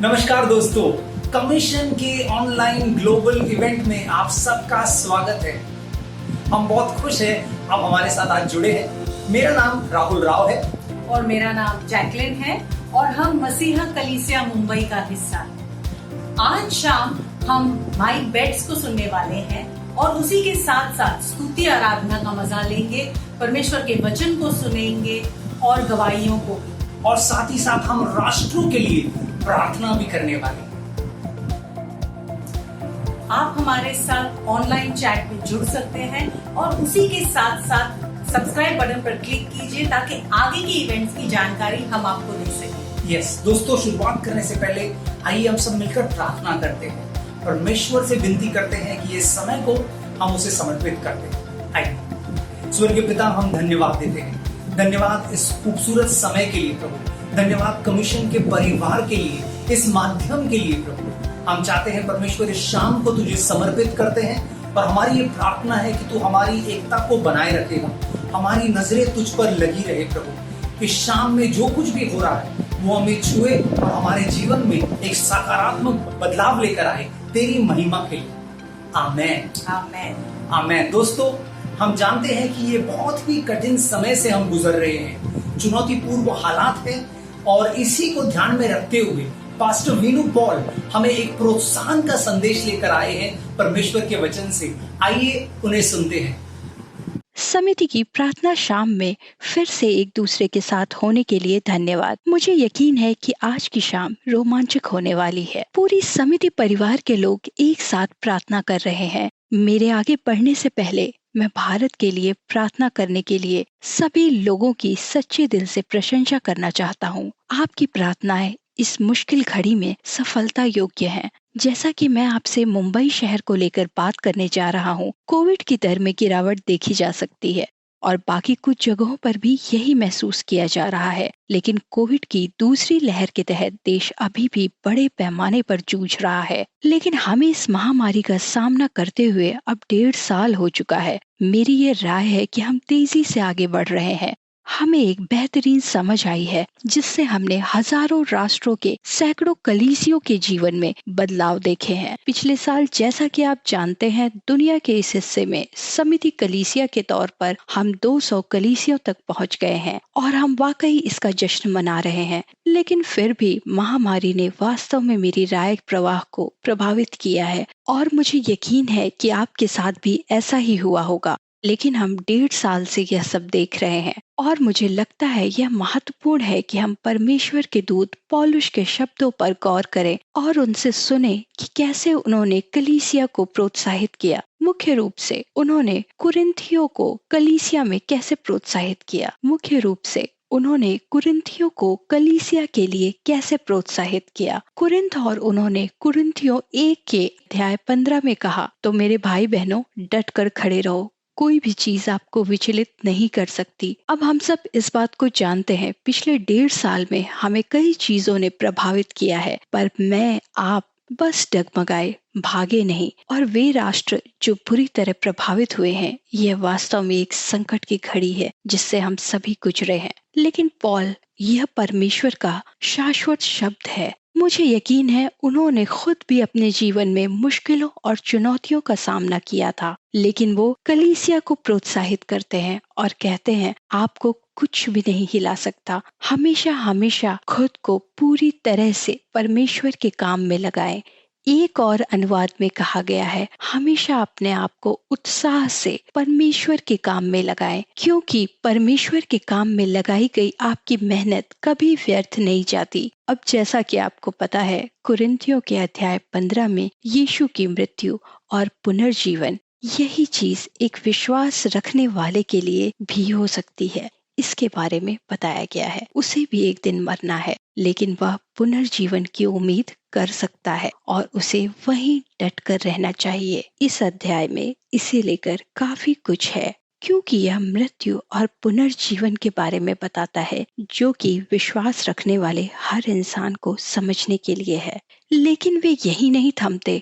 नमस्कार दोस्तों, कमीशन के ऑनलाइन ग्लोबल इवेंट में आप सबका स्वागत है। हम बहुत खुश हैं आप हमारे साथ आज जुड़े हैं। मेरा नाम राहुल राव है और मेरा नाम जैकलिन है और हम मसीहा कलीसिया मुंबई का हिस्सा हैं। आज शाम हम माइक बेट्स को सुनने वाले हैं और उसी के साथ साथ स्तुति आराधना का मजा लेंगे, परमेश्वर के वचन को सुनेंगे और गवाहियों को, और साथ ही साथ हम राष्ट्रों के लिए प्रार्थना भी करने वाले हैं। आप हमारे साथ ऑनलाइन चैट में जुड़ सकते हैं और उसी के साथ साथ सब्सक्राइब बटन पर क्लिक कीजिए ताकि आगे की इवेंट्स की जानकारी हम आपको दे सकें। यस दोस्तों, शुरुआत करने से पहले आइए हम सब मिलकर प्रार्थना करते हैं, परमेश्वर से विनती करते हैं कि इस समय को हम उसे समर्पित करते हैं। आइए स्वर्गीय पिता, हम धन्यवाद देते हैं। धन्यवाद इस खूबसूरत समय के लिए प्रभु, धन्यवाद कमीशन के परिवार के लिए, इस माध्यम के लिए प्रभु। हम चाहते हैं परमेश्वर इस शाम को तुझे समर्पित करते हैं और हमारी ये प्रार्थना है कि तू हमारी एकता को बनाए रखेगा, हमारी नजरें तुझ पर लगी रहे प्रभु। इस शाम में जो कुछ भी हो रहा है वो हमें छुए और हमारे जीवन में एक सकारात्मक बदलाव लेकर आए, तेरी महिमा के लिए। आमेन आमेन आमेन। दोस्तों, हम जानते हैं कि ये बहुत ही कठिन समय से हम गुजर रहे हैं, चुनौतीपूर्ण हालात है, और इसी को ध्यान में रखते हुए पास्टर वीनू पॉल हमें एक प्रोत्साहन का संदेश लेकर आए हैं परमेश्वर के वचन से। आइए उन्हें सुनते हैं। समिति की प्रार्थना शाम में फिर से एक दूसरे के साथ होने के लिए धन्यवाद। मुझे यकीन है कि आज की शाम रोमांचक होने वाली है। पूरी समिति परिवार के लोग एक साथ प्रार्थना कर रहे हैं। मेरे आगे बढ़ने से पहले मैं भारत के लिए प्रार्थना करने के लिए सभी लोगों की सच्चे दिल से प्रशंसा करना चाहता हूँ। आपकी प्रार्थनाएं इस मुश्किल घड़ी में सफलता योग्य हैं। जैसा कि मैं आपसे मुंबई शहर को लेकर बात करने जा रहा हूँ, कोविड की दर में गिरावट देखी जा सकती है और बाकी कुछ जगहों पर भी यही महसूस किया जा रहा है। लेकिन कोविड की दूसरी लहर के तहत देश अभी भी बड़े पैमाने पर जूझ रहा है। लेकिन हमें इस महामारी का सामना करते हुए अब 1.5 साल हो चुका है। मेरी ये राय है कि हम तेजी से आगे बढ़ रहे हैं। हमें एक बेहतरीन समझ आई है जिससे हमने हजारों राष्ट्रों के सैकड़ों कलीसियों के जीवन में बदलाव देखे हैं। पिछले साल, जैसा कि आप जानते हैं, दुनिया के इस हिस्से में समिति कलीसिया के तौर पर हम 200 कलीसियों तक पहुंच गए हैं और हम वाकई इसका जश्न मना रहे हैं। लेकिन फिर भी महामारी ने वास्तव में मेरी राय प्रवाह को प्रभावित किया है और मुझे यकीन है कि आपके साथ भी ऐसा ही हुआ होगा। लेकिन हम 1.5 साल से यह सब देख रहे हैं और मुझे लगता है यह महत्वपूर्ण है कि हम परमेश्वर के दूत पौलुस के शब्दों पर गौर करें और उनसे सुने कि कैसे उन्होंने कलीसिया को प्रोत्साहित किया। मुख्य रूप से उन्होंने कुरिन्थियों को कलीसिया में कैसे प्रोत्साहित किया। उन्होंने कुरिन्थियों को कलीसिया के लिए कैसे प्रोत्साहित किया। कुरिन्थ और उन्होंने कुरिन्थियों 1 के अध्याय 15 में कहा, तो मेरे भाई बहनों, डट कर खड़े रहो, कोई भी चीज आपको विचलित नहीं कर सकती। अब हम सब इस बात को जानते हैं, पिछले 1.5 साल में हमें कई चीजों ने प्रभावित किया है, पर आप बस डगमगाए, भागे नहीं। और वे राष्ट्र जो बुरी तरह प्रभावित हुए हैं, यह वास्तव में एक संकट की घड़ी है जिससे हम सभी गुजरे हैं। लेकिन पॉल, यह परमेश्वर का शाश्वत शब्द है। मुझे यकीन है उन्होंने खुद भी अपने जीवन में मुश्किलों और चुनौतियों का सामना किया था, लेकिन वो कलीसिया को प्रोत्साहित करते हैं और कहते हैं, आपको कुछ भी नहीं हिला सकता। हमेशा खुद को पूरी तरह से परमेश्वर के काम में लगाएं। एक और अनुवाद में कहा गया है, हमेशा अपने आप को उत्साह से परमेश्वर के काम में लगाएं, क्योंकि परमेश्वर के काम में लगाई गई आपकी मेहनत कभी व्यर्थ नहीं जाती। अब जैसा कि आपको पता है, कुरिन्थियों के अध्याय 15 में यीशु की मृत्यु और पुनर्जीवन, यही चीज एक विश्वास रखने वाले के लिए भी हो सकती है। इसके बारे में बताया गया है, उसे भी एक दिन मरना है, लेकिन वह पुनर्जीवन की उम्मीद कर सकता है और उसे वहीं डट कर रहना चाहिए। इस अध्याय में इसे लेकर काफी कुछ है, क्योंकि यह मृत्यु और पुनर्जीवन के बारे में बताता है, जो कि विश्वास रखने वाले हर इंसान को समझने के लिए है। लेकिन वे यही नहीं थमते,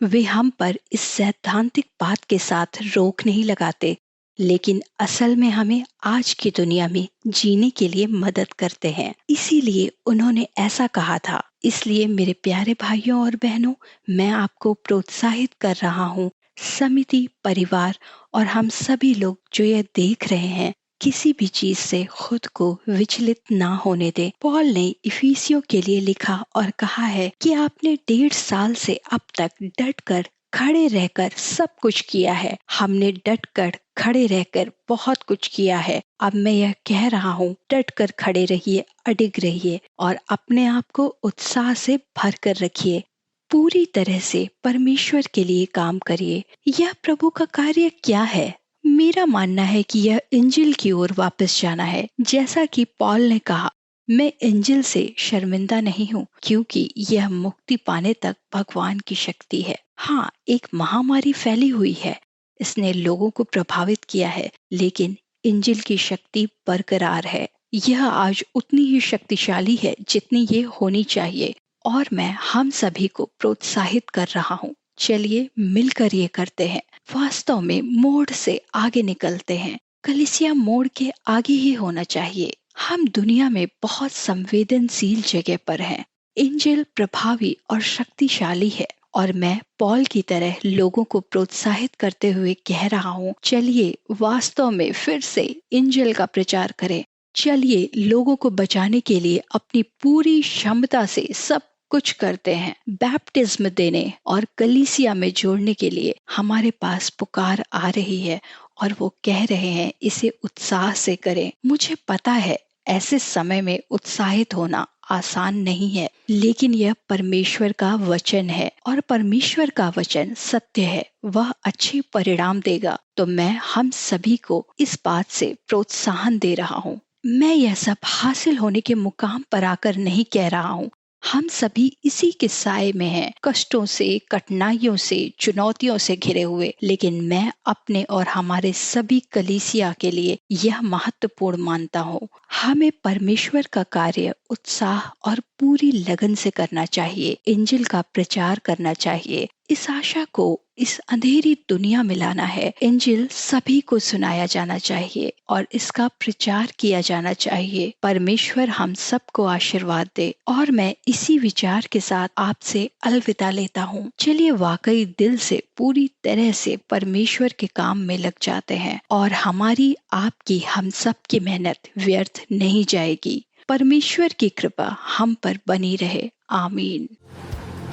वे हम पर इस सैद्धांतिक बात के साथ रोक नहीं लगाते, लेकिन असल में हमें आज की दुनिया में जीने के लिए मदद करते हैं। इसीलिए उन्होंने ऐसा कहा था, इसलिए मेरे प्यारे भाइयों और बहनों, मैं आपको प्रोत्साहित कर रहा हूँ, समिति, परिवार और हम सभी लोग जो यह देख रहे हैं, किसी भी चीज से खुद को विचलित ना होने दे। पौल ने इफिसियों के लिए लिखा और कहा है कि आपने 1.5 साल से अब तक डटकर खड़े रहकर सब कुछ किया है। हमने डटकर खड़े रहकर बहुत कुछ किया है। अब मैं यह कह रहा हूँ, डटकर खड़े रहिए, अडिग रहिए और अपने आप को उत्साह से भर कर रखिए। पूरी तरह से परमेश्वर के लिए काम करिए। यह प्रभु का कार्य क्या है? मेरा मानना है कि यह इंजिल की ओर वापस जाना है। जैसा कि पौल ने कहा, मैं इंजिल से शर्मिंदा नहीं हूँ, क्योंकि यह मुक्ति पाने तक भगवान की शक्ति है। हाँ, एक महामारी फैली हुई है, इसने लोगों को प्रभावित किया है, लेकिन इंजिल की शक्ति बरकरार है। यह आज उतनी ही शक्तिशाली है जितनी ये होनी चाहिए और मैं हम सभी को प्रोत्साहित कर रहा हूँ। चलिए मिलकर ये करते हैं। वास्तव में मोड़ से आगे निकलते हैं। कलीसिया मोड़ के आगे ही होना चाहिए। हम दुनिया में बहुत संवेदनशील जगह पर हैं। इंजिल प्रभावी और शक्तिशाली है और मैं पौल की तरह लोगों को प्रोत्साहित करते हुए कह रहा हूँ, चलिए वास्तव में फिर से इंजिल का प्रचार करें। चलिए लोगों को बचाने के लिए अपनी पूरी क्षमता से सब कुछ करते हैं। बैप्टिज्म देने और कलीसिया में जोड़ने के लिए हमारे पास पुकार आ रही है और वो कह रहे हैं, इसे उत्साह से करें। मुझे पता है ऐसे समय में उत्साहित होना आसान नहीं है, लेकिन यह परमेश्वर का वचन है और परमेश्वर का वचन सत्य है, वह अच्छे परिणाम देगा। तो मैं हम सभी को इस बात से प्रोत्साहन दे रहा हूँ। मैं यह सब हासिल होने के मुकाम पर आकर नहीं कह रहा हूँ। हम सभी इसी के साए में हैं, कष्टों से, कठिनाइयों से, चुनौतियों से घिरे हुए। लेकिन मैं अपने और हमारे सभी कलीसिया के लिए यह महत्वपूर्ण मानता हूँ, हमें परमेश्वर का कार्य उत्साह और पूरी लगन से करना चाहिए। इंजिल का प्रचार करना चाहिए। इस आशा को इस अंधेरी दुनिया में लाना है। इंजिल सभी को सुनाया जाना चाहिए और इसका प्रचार किया जाना चाहिए। परमेश्वर हम सबको आशीर्वाद दे और मैं इसी विचार के साथ आपसे अलविदा लेता हूँ। चलिए वाकई दिल से पूरी तरह से परमेश्वर के काम में लग जाते हैं और हमारी आपकी हम सब की मेहनत व्यर्थ नहीं जाएगी। परमेश्वर की कृपा हम पर बनी रहे। आमीन।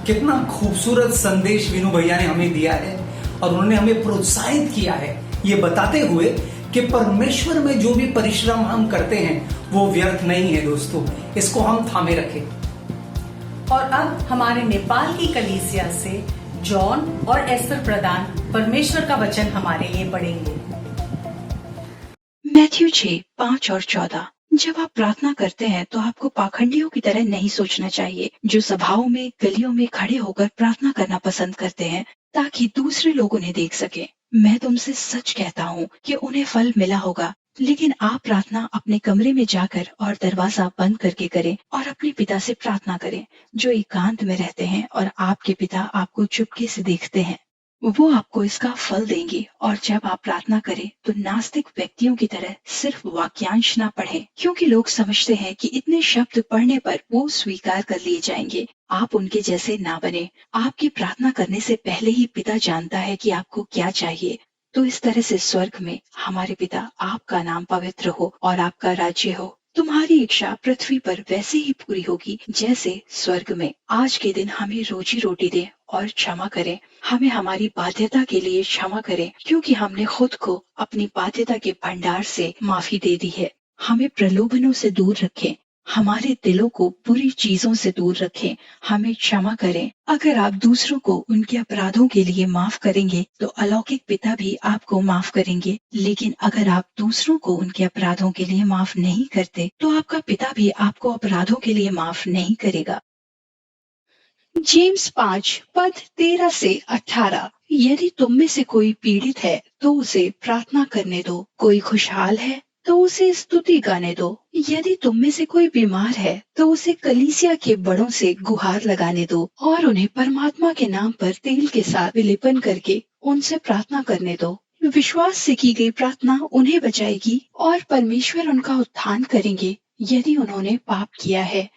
कितना खूबसूरत संदेश विनू भैया ने हमें दिया है और उन्होंने हमें प्रोत्साहित किया है, ये बताते हुए कि परमेश्वर में जो भी परिश्रम हम करते हैं वो व्यर्थ नहीं है। दोस्तों, इसको हम थामे रखें। और अब हमारे नेपाल की कलीसिया से जॉन और एस्तर प्रधान परमेश्वर का वचन हमारे लिए पढ़ेंगे। मैथ्यू 6:5 और 14। जब आप प्रार्थना करते हैं तो आपको पाखंडियों की तरह नहीं सोचना चाहिए, जो सभाओं में, गलियों में खड़े होकर प्रार्थना करना पसंद करते हैं ताकि दूसरे लोग उन्हें देख सके। मैं तुमसे सच कहता हूँ कि उन्हें फल मिला होगा। लेकिन आप प्रार्थना अपने कमरे में जाकर और दरवाजा बंद करके करें और अपने पिता से प्रार्थना करें जो एकांत में रहते हैं, और आपके पिता आपको चुपके से देखते हैं। वो आपको इसका फल देंगे। और जब आप प्रार्थना करें तो नास्तिक व्यक्तियों की तरह सिर्फ वाक्यांश ना पढ़ें, क्योंकि लोग समझते हैं कि इतने शब्द पढ़ने पर वो स्वीकार कर लिए जाएंगे। आप उनके जैसे ना बने। आपकी प्रार्थना करने से पहले ही पिता जानता है कि आपको क्या चाहिए। तो इस तरह से स्वर्ग में हमारे पिता, आपका नाम पवित्र हो और आपका राज्य हो। तुम्हारी इच्छा पृथ्वी पर वैसे ही पूरी होगी जैसे स्वर्ग में। आज के दिन हमें रोजी रोटी दे और क्षमा करें। हमें हमारी बाध्यता के लिए क्षमा करें, क्योंकि हमने खुद को अपनी बाध्यता के भंडार से माफी दे दी है। हमें प्रलोभनों से दूर रखें। हमारे दिलों को बुरी चीजों से दूर रखें। हमें क्षमा करें। अगर आप दूसरों को उनके अपराधों के लिए माफ करेंगे तो अलौकिक पिता भी आपको माफ करेंगे। लेकिन अगर आप दूसरों को उनके अपराधों के लिए माफ नहीं करते तो आपका पिता भी आपको अपराधों के लिए माफ नहीं करेगा। जेम्स 5:13-18। यदि तुम में से कोई पीड़ित है तो उसे प्रार्थना करने दो। कोई खुशहाल है तो उसे स्तुति गाने दो। यदि तुम में से कोई बीमार है तो उसे कलीसिया के बड़ों से गुहार लगाने दो और उन्हें परमात्मा के नाम पर तेल के साथ विलेपन करके उनसे प्रार्थना करने दो। विश्वास से की गई प्रार्थना उन्हें बचाएगी और परमेश्वर उनका उत्थान करेंगे। यदि उन्होंने पाप किया है,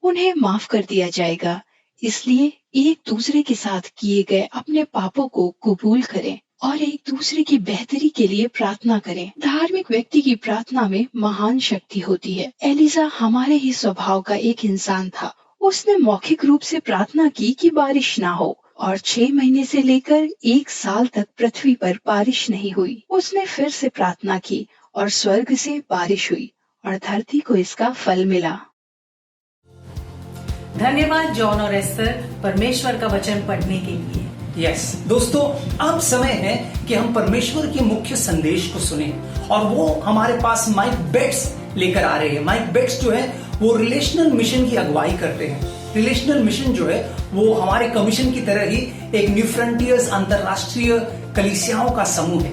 उन्हें माफ कर दिया जाएगा। इसलिए एक दूसरे के साथ किए गए अपने पापों को कबूल करें और एक दूसरे की बेहतरी के लिए प्रार्थना करें। धार्मिक व्यक्ति की प्रार्थना में महान शक्ति होती है। एलिजा हमारे ही स्वभाव का एक इंसान था। उसने मौखिक रूप से प्रार्थना की कि बारिश ना हो और 6 महीने से लेकर 1 साल तक पृथ्वी पर बारिश नहीं हुई। उसने फिर से प्रार्थना की और स्वर्ग से बारिश हुई और धरती को इसका फल मिला। धन्यवाद जॉन और एस्तर परमेश्वर का वचन पढ़ने के लिए। यस दोस्तों, अब समय है कि हम परमेश्वर के मुख्य संदेश को सुने और वो हमारे पास माइक बेट्स लेकर आ रहे हैं। माइक बेट्स जो है वो रिलेशनल मिशन की अगुवाई करते हैं। रिलेशनल मिशन जो है वो हमारे कमीशन की तरह ही एक न्यू फ्रंटियर्स अंतरराष्ट्रीय कलीसियाओं का समूह है।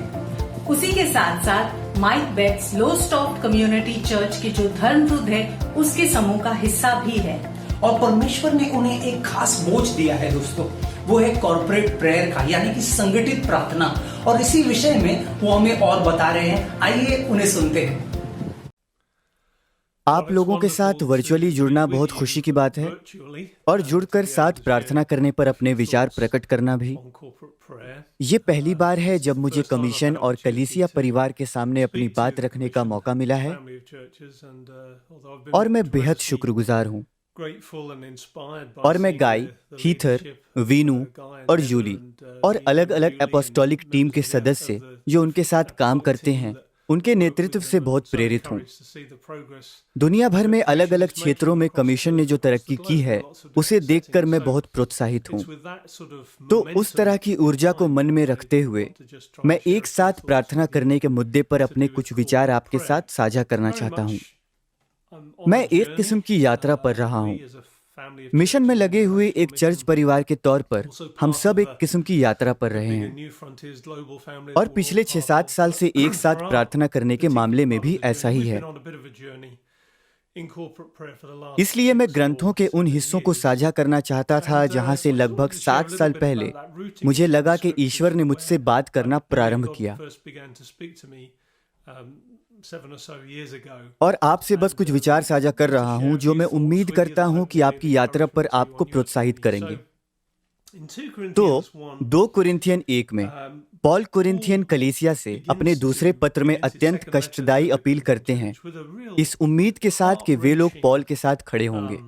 उसी के साथ साथ Mike Betts lost of community church के जो धर्मवृद्ध है उसके समूह का हिस्सा भी है। और परमेश्वर ने उन्हें एक खास बोझ दिया है दोस्तों, वो है कॉर्पोरेट प्रेयर का, यानी कि संगठित प्रार्थना। और इसी विषय में वो हमें और बता रहे हैं। आइए उन्हें सुनते हैं। आप लोगों के साथ वर्चुअली जुड़ना बहुत खुशी की बात है और जुड़कर साथ प्रार्थना करने पर अपने विचार प्रकट करना भी। ये पहली बार है जब मुझे कमीशन और कलीसिया परिवार के सामने अपनी बात रखने का मौका मिला है और मैं बेहद शुक्रगुजार हूँ। और मैं गाय, हीथर, वीनू और जूली और अलग अलग एपोस्टोलिक टीम के सदस्य जो उनके साथ काम करते हैं उनके नेतृत्व से बहुत प्रेरित हूँ। दुनिया भर में अलग अलग क्षेत्रों में कमीशन ने जो तरक्की की है उसे देखकर मैं बहुत प्रोत्साहित हूँ। तो उस तरह की ऊर्जा को मन में रखते हुए मैं एक साथ प्रार्थना करने के मुद्दे पर अपने कुछ विचार आपके साथ साझा करना चाहता हूँ। मैं एक किस्म की यात्रा पर रहा हूँ। मिशन में लगे हुए एक चर्च परिवार के तौर पर हम सब एक किस्म की यात्रा पर रहे हैं और पिछले 6-7 साल से एक साथ प्रार्थना करने के मामले में भी ऐसा ही है। इसलिए मैं ग्रंथों के उन हिस्सों को साझा करना चाहता था जहां से लगभग 7 साल पहले मुझे लगा कि ईश्वर ने मुझसे बात करना प्रारंभ किया। और आपसे बस कुछ विचार साझा कर रहा हूं जो मैं उम्मीद करता हूं कि आपकी यात्रा पर आपको प्रोत्साहित करेंगे। तो 2 कुरिन्थियन 1 में पॉल कुरिन्थियन कलीसिया से अपने दूसरे पत्र में अत्यंत कष्टदायी अपील करते हैं, इस उम्मीद के साथ कि वे लोग पॉल के साथ खड़े होंगे।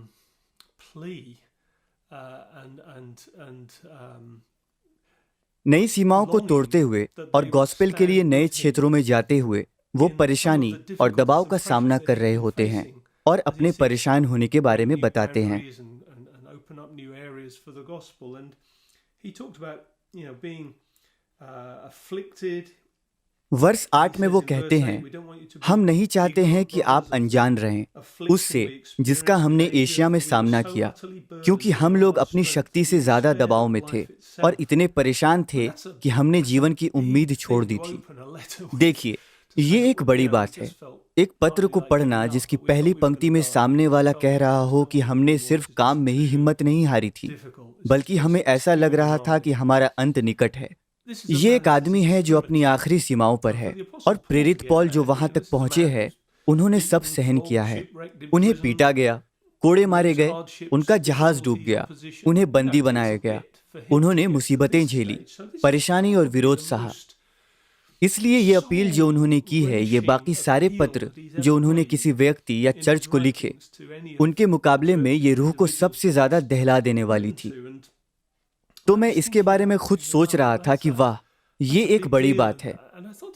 नई सीमाओं को तोड़ते हुए और गॉस्पेल के लिए नए क्षेत्रों में जाते हुए वो परेशानी और दबाव का सामना कर रहे होते हैं और अपने परेशान होने के बारे में बताते हैं। वर्ष 8 में वो कहते हैं, हम नहीं चाहते हैं कि आप अनजान रहें उससे जिसका हमने एशिया में सामना किया, क्योंकि हम लोग अपनी शक्ति से ज्यादा दबाव में थे और इतने परेशान थे कि हमने जीवन की उम्मीद छोड़ दी थी। देखिए, ये एक बड़ी बात है, एक पत्र को पढ़ना जिसकी पहली पंक्ति में सामने वाला कह रहा हो कि हमने सिर्फ काम में ही हिम्मत नहीं हारी थी, बल्कि हमें ऐसा लग रहा था कि हमारा अंत निकट है। ये एक आदमी है जो अपनी आखिरी सीमाओं पर है और प्रेरित पॉल जो वहां तक पहुंचे हैं, उन्होंने सब सहन किया है। उन्हें पीटा गया, कोड़े मारे गए, उनका जहाज डूब गया, उन्हें बंदी बनाया गया, उन्होंने मुसीबतें झेली, परेशानी और विरोध सहा। इसलिए ये अपील जो उन्होंने की है, ये बाकी सारे पत्र जो उन्होंने किसी व्यक्ति या चर्च को लिखे, उनके मुकाबले में ये रूह को सबसे ज्यादा दहला देने वाली थी। तो मैं इसके बारे में खुद सोच रहा था कि वाह, ये एक बड़ी बात है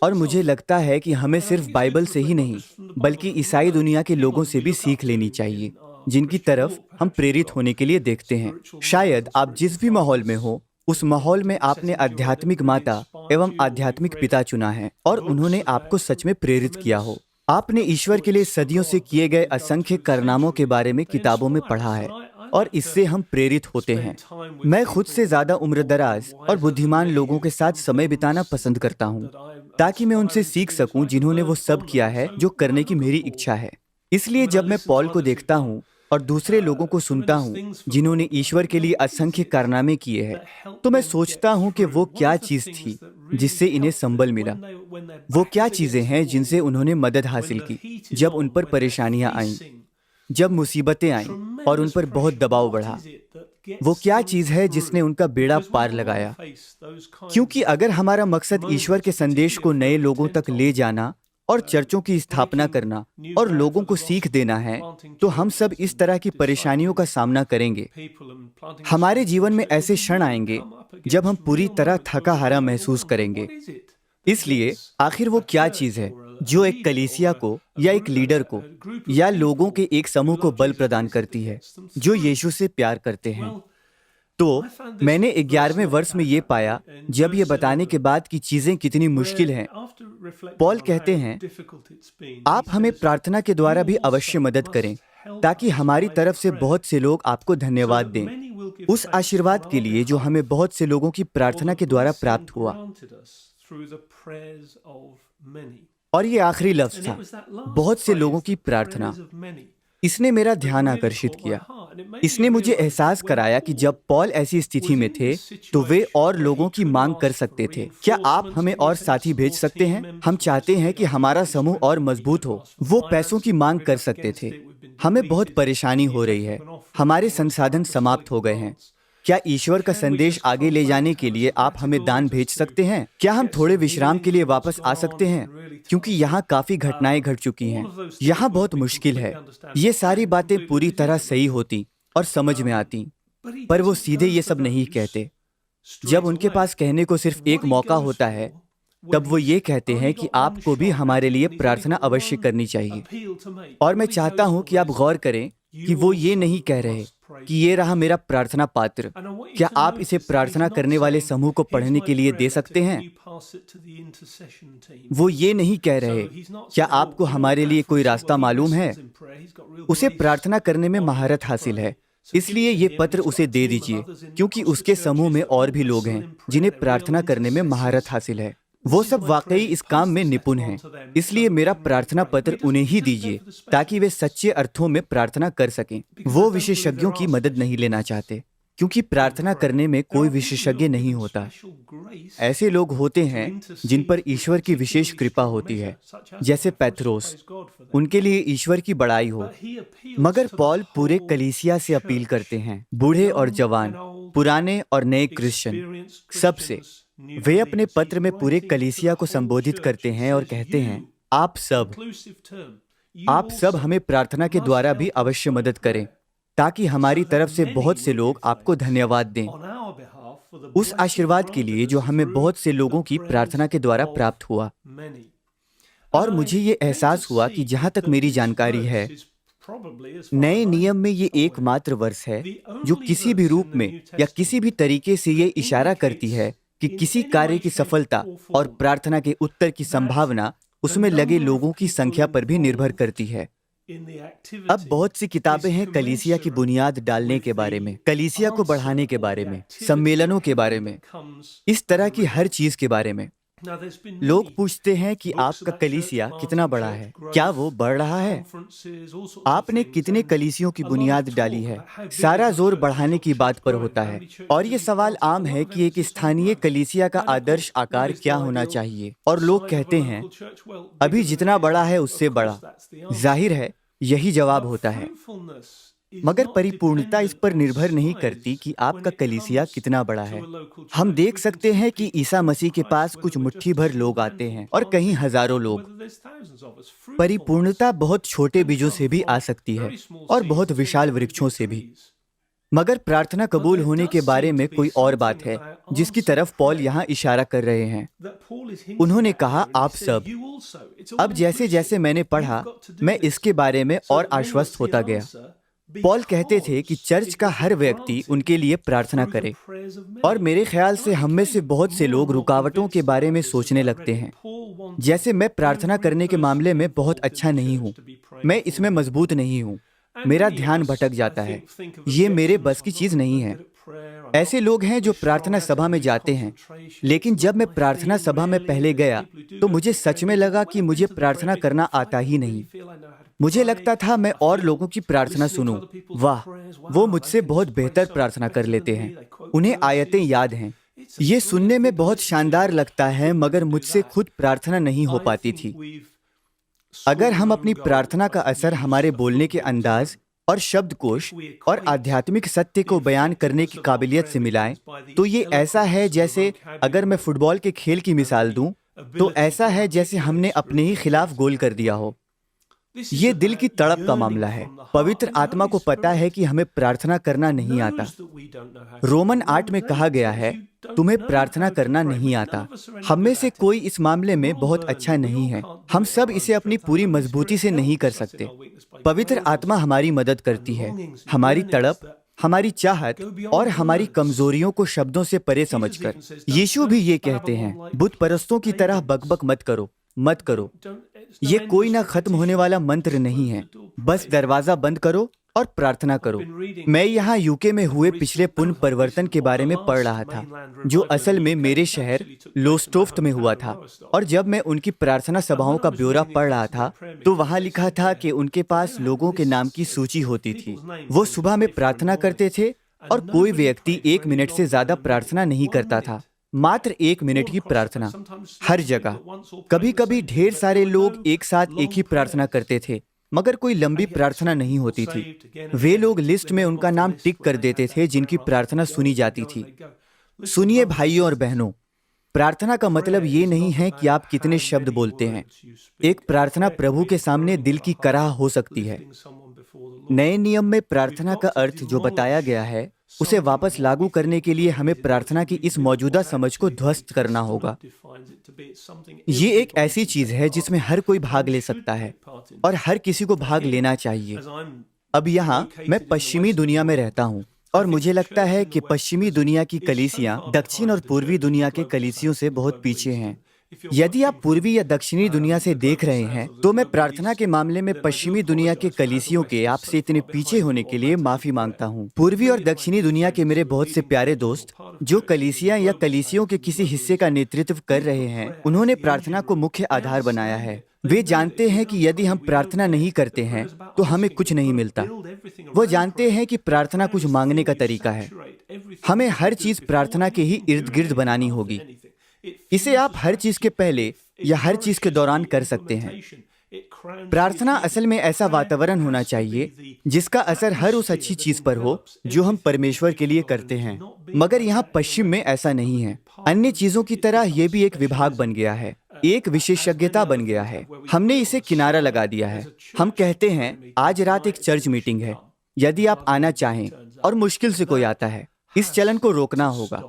और मुझे लगता है कि हमें सिर्फ बाइबल से ही नहीं बल्कि ईसाई दुनिया के लोगों से भी सीख लेनी चाहिए जिनकी तरफ हम प्रेरित होने के लिए देखते हैं। शायद आप जिस भी माहौल में हो, उस माहौल में आपने आध्यात्मिक माता एवं आध्यात्मिक पिता चुना है और उन्होंने आपको सच में प्रेरित किया हो। आपने ईश्वर के लिए सदियों से किए गए असंख्य कारनामों के बारे में किताबों में पढ़ा है और इससे हम प्रेरित होते हैं। मैं खुद से ज्यादा उम्रदराज और बुद्धिमान लोगों के साथ समय बिताना पसंद करता हूँ ताकि मैं उनसे सीख सकूं जिन्होंने वो सब किया है जो करने की मेरी इच्छा है। इसलिए जब मैं पॉल को देखता हूँ और दूसरे लोगों को सुनता हूँ जिन्होंने ईश्वर के लिए असंख्य कारनामे किए हैं, तो मैं सोचता हूँ कि वो क्या चीज थी जिससे इन्हें संबल मिला। वो क्या चीजें हैं जिनसे उन्होंने मदद हासिल की जब उन पर परेशानियां आईं, जब मुसीबतें आईं और उन पर बहुत दबाव बढ़ा। वो क्या चीज़ है जिसने उनका बेड़ा पार लगाया? क्योंकि अगर हमारा मकसद ईश्वर के संदेश को नए लोगों तक ले जाना और चर्चों की स्थापना करना और लोगों को सीख देना है, तो हम सब इस तरह की परेशानियों का सामना करेंगे। हमारे जीवन में ऐसे क्षण आएंगे जब हम पूरी तरह थका हारा महसूस करेंगे। इसलिए आखिर वो क्या चीज़ है जो एक कलीसिया को या एक लीडर को या लोगों के एक समूह को बल प्रदान करती है जो यीशु से प्यार करते हैं? तो मैंने 11वें वर्ष में ये पाया, जब ये बताने के बाद कि चीजें कितनी मुश्किल हैं, पॉल कहते हैं, आप हमें प्रार्थना के द्वारा भी अवश्य मदद करें ताकि हमारी तरफ से बहुत से लोग आपको धन्यवाद दें उस आशीर्वाद के लिए जो हमें बहुत से लोगों की प्रार्थना के द्वारा प्राप्त हुआ। और ये आखिरी लफ्ज था, बहुत से लोगों की प्रार्थना। इसने मेरा ध्यान आकर्षित किया। इसने मुझे एहसास कराया कि जब पॉल ऐसी स्थिति में थे तो वे और लोगों की मांग कर सकते थे। क्या आप हमें और साथी भेज सकते हैं? हम चाहते हैं कि हमारा समूह और मजबूत हो। वो पैसों की मांग कर सकते थे। हमें बहुत परेशानी हो रही है, हमारे संसाधन समाप्त हो गए हैं। क्या ईश्वर का संदेश आगे ले जाने के लिए आप हमें दान भेज सकते हैं? क्या हम थोड़े विश्राम के लिए वापस आ सकते हैं? क्योंकि यहाँ काफी घटनाएं घट चुकी हैं। यहाँ बहुत मुश्किल है। ये सारी बातें पूरी तरह सही होती और समझ में आती, पर वो सीधे ये सब नहीं कहते। जब उनके पास कहने को सिर्फ एक मौका होता है, तब वो ये कहते हैं कि आपको भी हमारे लिए प्रार्थना अवश्य करनी चाहिए। और मैं चाहता हूँ कि आप गौर करें कि वो ये नहीं कह रहे कि ये रहा मेरा प्रार्थना पात्र। क्या आप इसे प्रार्थना करने वाले समूह को पढ़ने के लिए दे सकते हैं? वो ये नहीं कह रहे, क्या आपको हमारे लिए कोई रास्ता मालूम है? उसे प्रार्थना करने में महारत हासिल है, इसलिए ये पत्र उसे दे दीजिए, क्योंकि उसके समूह में और भी लोग हैं जिन्हें प्रार्थना करने में महारत हासिल है। वो सब वाकई इस काम में निपुण हैं। इसलिए मेरा प्रार्थना पत्र उन्हें ही दीजिए ताकि वे सच्चे अर्थों में प्रार्थना कर सकें। वो विशेषज्ञों की मदद नहीं लेना चाहते, क्योंकि प्रार्थना करने में कोई विशेषज्ञ नहीं होता। ऐसे लोग होते हैं जिन पर ईश्वर की विशेष कृपा होती है, जैसे पेत्रोस। उनके लिए ईश्वर की बड़ाई हो। मगर पॉल पूरे कलीसिया से अपील करते हैं, बूढ़े और जवान, पुराने और नए क्रिश्चियन, सबसे। वे अपने पत्र में पूरे कलीसिया को संबोधित करते हैं और कहते हैं, आप सब हमें प्रार्थना के द्वारा भी अवश्य मदद करें ताकि हमारी तरफ से बहुत से लोग आपको धन्यवाद दें उस आशीर्वाद के लिए जो हमें बहुत से लोगों की प्रार्थना के द्वारा प्राप्त हुआ। और मुझे ये एहसास हुआ कि जहाँ तक मेरी जानकारी है, नए नियम में ये एकमात्र वर्ष है जो किसी भी रूप में या किसी भी तरीके से ये इशारा करती है कि किसी कार्य की सफलता और प्रार्थना के उत्तर की संभावना उसमें लगे लोगों की संख्या पर भी निर्भर करती है। अब बहुत सी किताबें हैं कलीसिया की बुनियाद डालने के बारे में, कलीसिया को बढ़ाने के बारे में, सम्मेलनों के बारे में, इस तरह की हर चीज के बारे में। लोग पूछते हैं कि आपका कलीसिया कितना बड़ा है, क्या वो बढ़ रहा है? आपने कितने कलीसियों की बुनियाद डाली है? सारा जोर बढ़ाने की बात पर होता है। और ये सवाल आम है कि एक स्थानीय कलीसिया का आदर्श आकार क्या होना चाहिए, और लोग कहते हैं अभी जितना बड़ा है उससे बड़ा। जाहिर है यही जवाब होता है। मगर परिपूर्णता इस पर निर्भर नहीं करती कि आपका कलीसिया कितना बड़ा है। हम देख सकते हैं कि ईसा मसीह के पास कुछ मुट्ठी भर लोग आते हैं और कहीं हजारों लोग। परिपूर्णता बहुत छोटे बीजों से भी आ सकती है और बहुत विशाल वृक्षों से भी। मगर प्रार्थना कबूल होने के बारे में कोई और बात है जिसकी तरफ पॉल यहाँ इशारा कर रहे हैं। उन्होंने कहा, आप सब। अब जैसे जैसे मैंने पढ़ा, मैं इसके बारे में और आश्वस्त होता गया। पॉल कहते थे कि चर्च का हर व्यक्ति उनके लिए प्रार्थना करे, और मेरे ख्याल से हम में से बहुत से लोग रुकावटों के बारे में सोचने लगते हैं। जैसे मैं प्रार्थना करने के मामले में बहुत अच्छा नहीं हूँ, मैं इसमें मजबूत नहीं हूँ, मेरा ध्यान भटक जाता है, ये मेरे बस की चीज नहीं है। ऐसे लोग हैं जो प्रार्थना सभा में जाते हैं, लेकिन जब मैं प्रार्थना सभा में पहले गया तो मुझे सच में लगा कि मुझे प्रार्थना करना आता ही नहीं। मुझे लगता था मैं और लोगों की प्रार्थना सुनूं। वाह, वो मुझसे बहुत बेहतर प्रार्थना कर लेते हैं, उन्हें आयतें याद हैं। ये सुनने में बहुत शानदार लगता है, मगर मुझसे खुद प्रार्थना नहीं हो पाती थी। अगर हम अपनी प्रार्थना का असर हमारे बोलने के अंदाज और शब्दकोश और आध्यात्मिक सत्य को बयान करने की काबिलियत से मिलाएं, तो ये ऐसा है जैसे, अगर मैं फुटबॉल के खेल की मिसाल दूं, तो ऐसा है जैसे हमने अपने ही खिलाफ गोल कर दिया हो। ये दिल की तड़प का मामला है। पवित्र आत्मा को पता है कि हमें प्रार्थना करना नहीं आता। रोमन 8 में कहा गया है, तुम्हें प्रार्थना करना नहीं आता। हम में से कोई इस मामले में बहुत अच्छा नहीं है। हम सब इसे अपनी पूरी मजबूती से नहीं कर सकते। पवित्र आत्मा हमारी मदद करती है, हमारी तड़प, हमारी चाहत और हमारी कमजोरियों को शब्दों से परे समझकर। यीशु भी ये कहते हैं, बुत परस्तों की तरह बकबक मत करो, मत करो। ये कोई ना खत्म होने वाला मंत्र नहीं है। बस दरवाजा बंद करो और प्रार्थना करो। मैं यहाँ यूके में हुए पिछले पुनः परिवर्तन के बारे में पढ़ रहा था, जो असल में मेरे शहर लोस्टोफ्ट में हुआ था। और जब मैं उनकी प्रार्थना सभाओं का ब्यौरा पढ़ रहा था, तो वहाँ लिखा था कि उनके पास लोगों के नाम की सूची होती थी। वो सुबह में प्रार्थना करते थे और कोई व्यक्ति 1 मिनट से ज्यादा प्रार्थना नहीं करता था। मात्र 1 मिनट की प्रार्थना हर जगह। कभी कभी ढेर सारे लोग एक साथ एक ही प्रार्थना करते थे, मगर कोई लंबी प्रार्थना नहीं होती थी। वे लोग लिस्ट में उनका नाम टिक कर देते थे जिनकी प्रार्थना सुनी जाती थी। सुनिए भाइयों और बहनों, प्रार्थना का मतलब ये नहीं है कि आप कितने शब्द बोलते हैं। एक प्रार्थना प्रभु के सामने दिल की कराह हो सकती है। नए नियम में प्रार्थना का अर्थ जो बताया गया है, उसे वापस लागू करने के लिए हमें प्रार्थना की इस मौजूदा समझ को ध्वस्त करना होगा। ये एक ऐसी चीज है जिसमें हर कोई भाग ले सकता है और हर किसी को भाग लेना चाहिए। अब यहाँ मैं पश्चिमी दुनिया में रहता हूँ और मुझे लगता है कि पश्चिमी दुनिया की कलीसियां दक्षिण और पूर्वी दुनिया के कलीसियों से बहुत पीछे हैं। यदि आप पूर्वी या दक्षिणी दुनिया से देख रहे हैं, तो मैं प्रार्थना के मामले में पश्चिमी दुनिया के कलीसियों के आपसे इतने पीछे होने के लिए माफी मांगता हूँ। पूर्वी और दक्षिणी दुनिया के मेरे बहुत से प्यारे दोस्त जो कलीसिया या कलीसियों के किसी हिस्से का नेतृत्व कर रहे हैं, उन्होंने प्रार्थना को मुख्य आधार बनाया है। वे जानते हैं कि यदि हम प्रार्थना नहीं करते हैं तो हमें कुछ नहीं मिलता। वो जानते हैं कि प्रार्थना कुछ मांगने का तरीका है। हमें हर चीज प्रार्थना के ही इर्द गिर्द बनानी होगी। इसे आप हर चीज के पहले या हर चीज के दौरान कर सकते हैं। प्रार्थना असल में ऐसा वातावरण होना चाहिए जिसका असर हर उस अच्छी चीज पर हो जो हम परमेश्वर के लिए करते हैं। मगर यहाँ पश्चिम में ऐसा नहीं है। अन्य चीजों की तरह यह भी एक विभाग बन गया है, एक विशेषज्ञता बन गया है। हमने इसे किनारा लगा दिया है। हम कहते हैं आज रात एक चर्च मीटिंग है, यदि आप आना चाहें और मुश्किल से कोई आता है। इस चलन को रोकना होगा।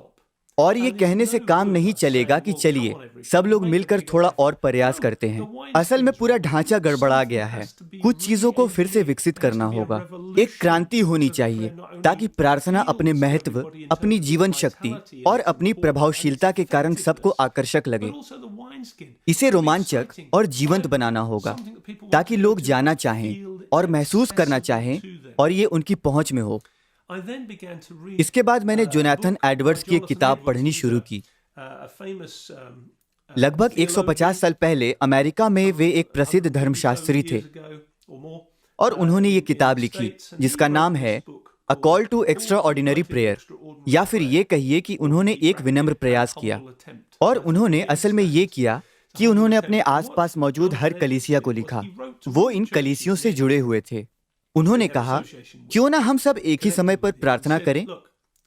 और ये कहने से काम नहीं चलेगा कि चलिए सब लोग मिलकर थोड़ा और प्रयास करते हैं। असल में पूरा ढांचा गड़बड़ा गया है। कुछ चीजों को फिर से विकसित करना होगा। एक क्रांति होनी चाहिए ताकि प्रार्थना अपने महत्व, अपनी जीवन शक्ति और अपनी प्रभावशीलता के कारण सबको आकर्षक लगे। इसे रोमांचक और जीवंत बनाना होगा ताकि लोग जाना चाहें और महसूस करना चाहें और ये उनकी पहुंच में हो। इसके बाद मैंने जोनाथन एडवर्ड्स की एक किताब पढ़नी शुरू की। लगभग 150 साल पहले अमेरिका में वे एक प्रसिद्ध धर्मशास्त्री थे और उन्होंने ये किताब लिखी जिसका नाम है a call to extraordinary prayer, या फिर ये कहिए कि उन्होंने एक विनम्र प्रयास किया। और उन्होंने असल में ये किया कि उन्होंने अपने आसपास मौजूद हर कलीसिया को लिखा। वो इन कलीसियों से जुड़े हुए थे। उन्होंने कहा, क्यों ना हम सब एक ही समय पर प्रार्थना करें,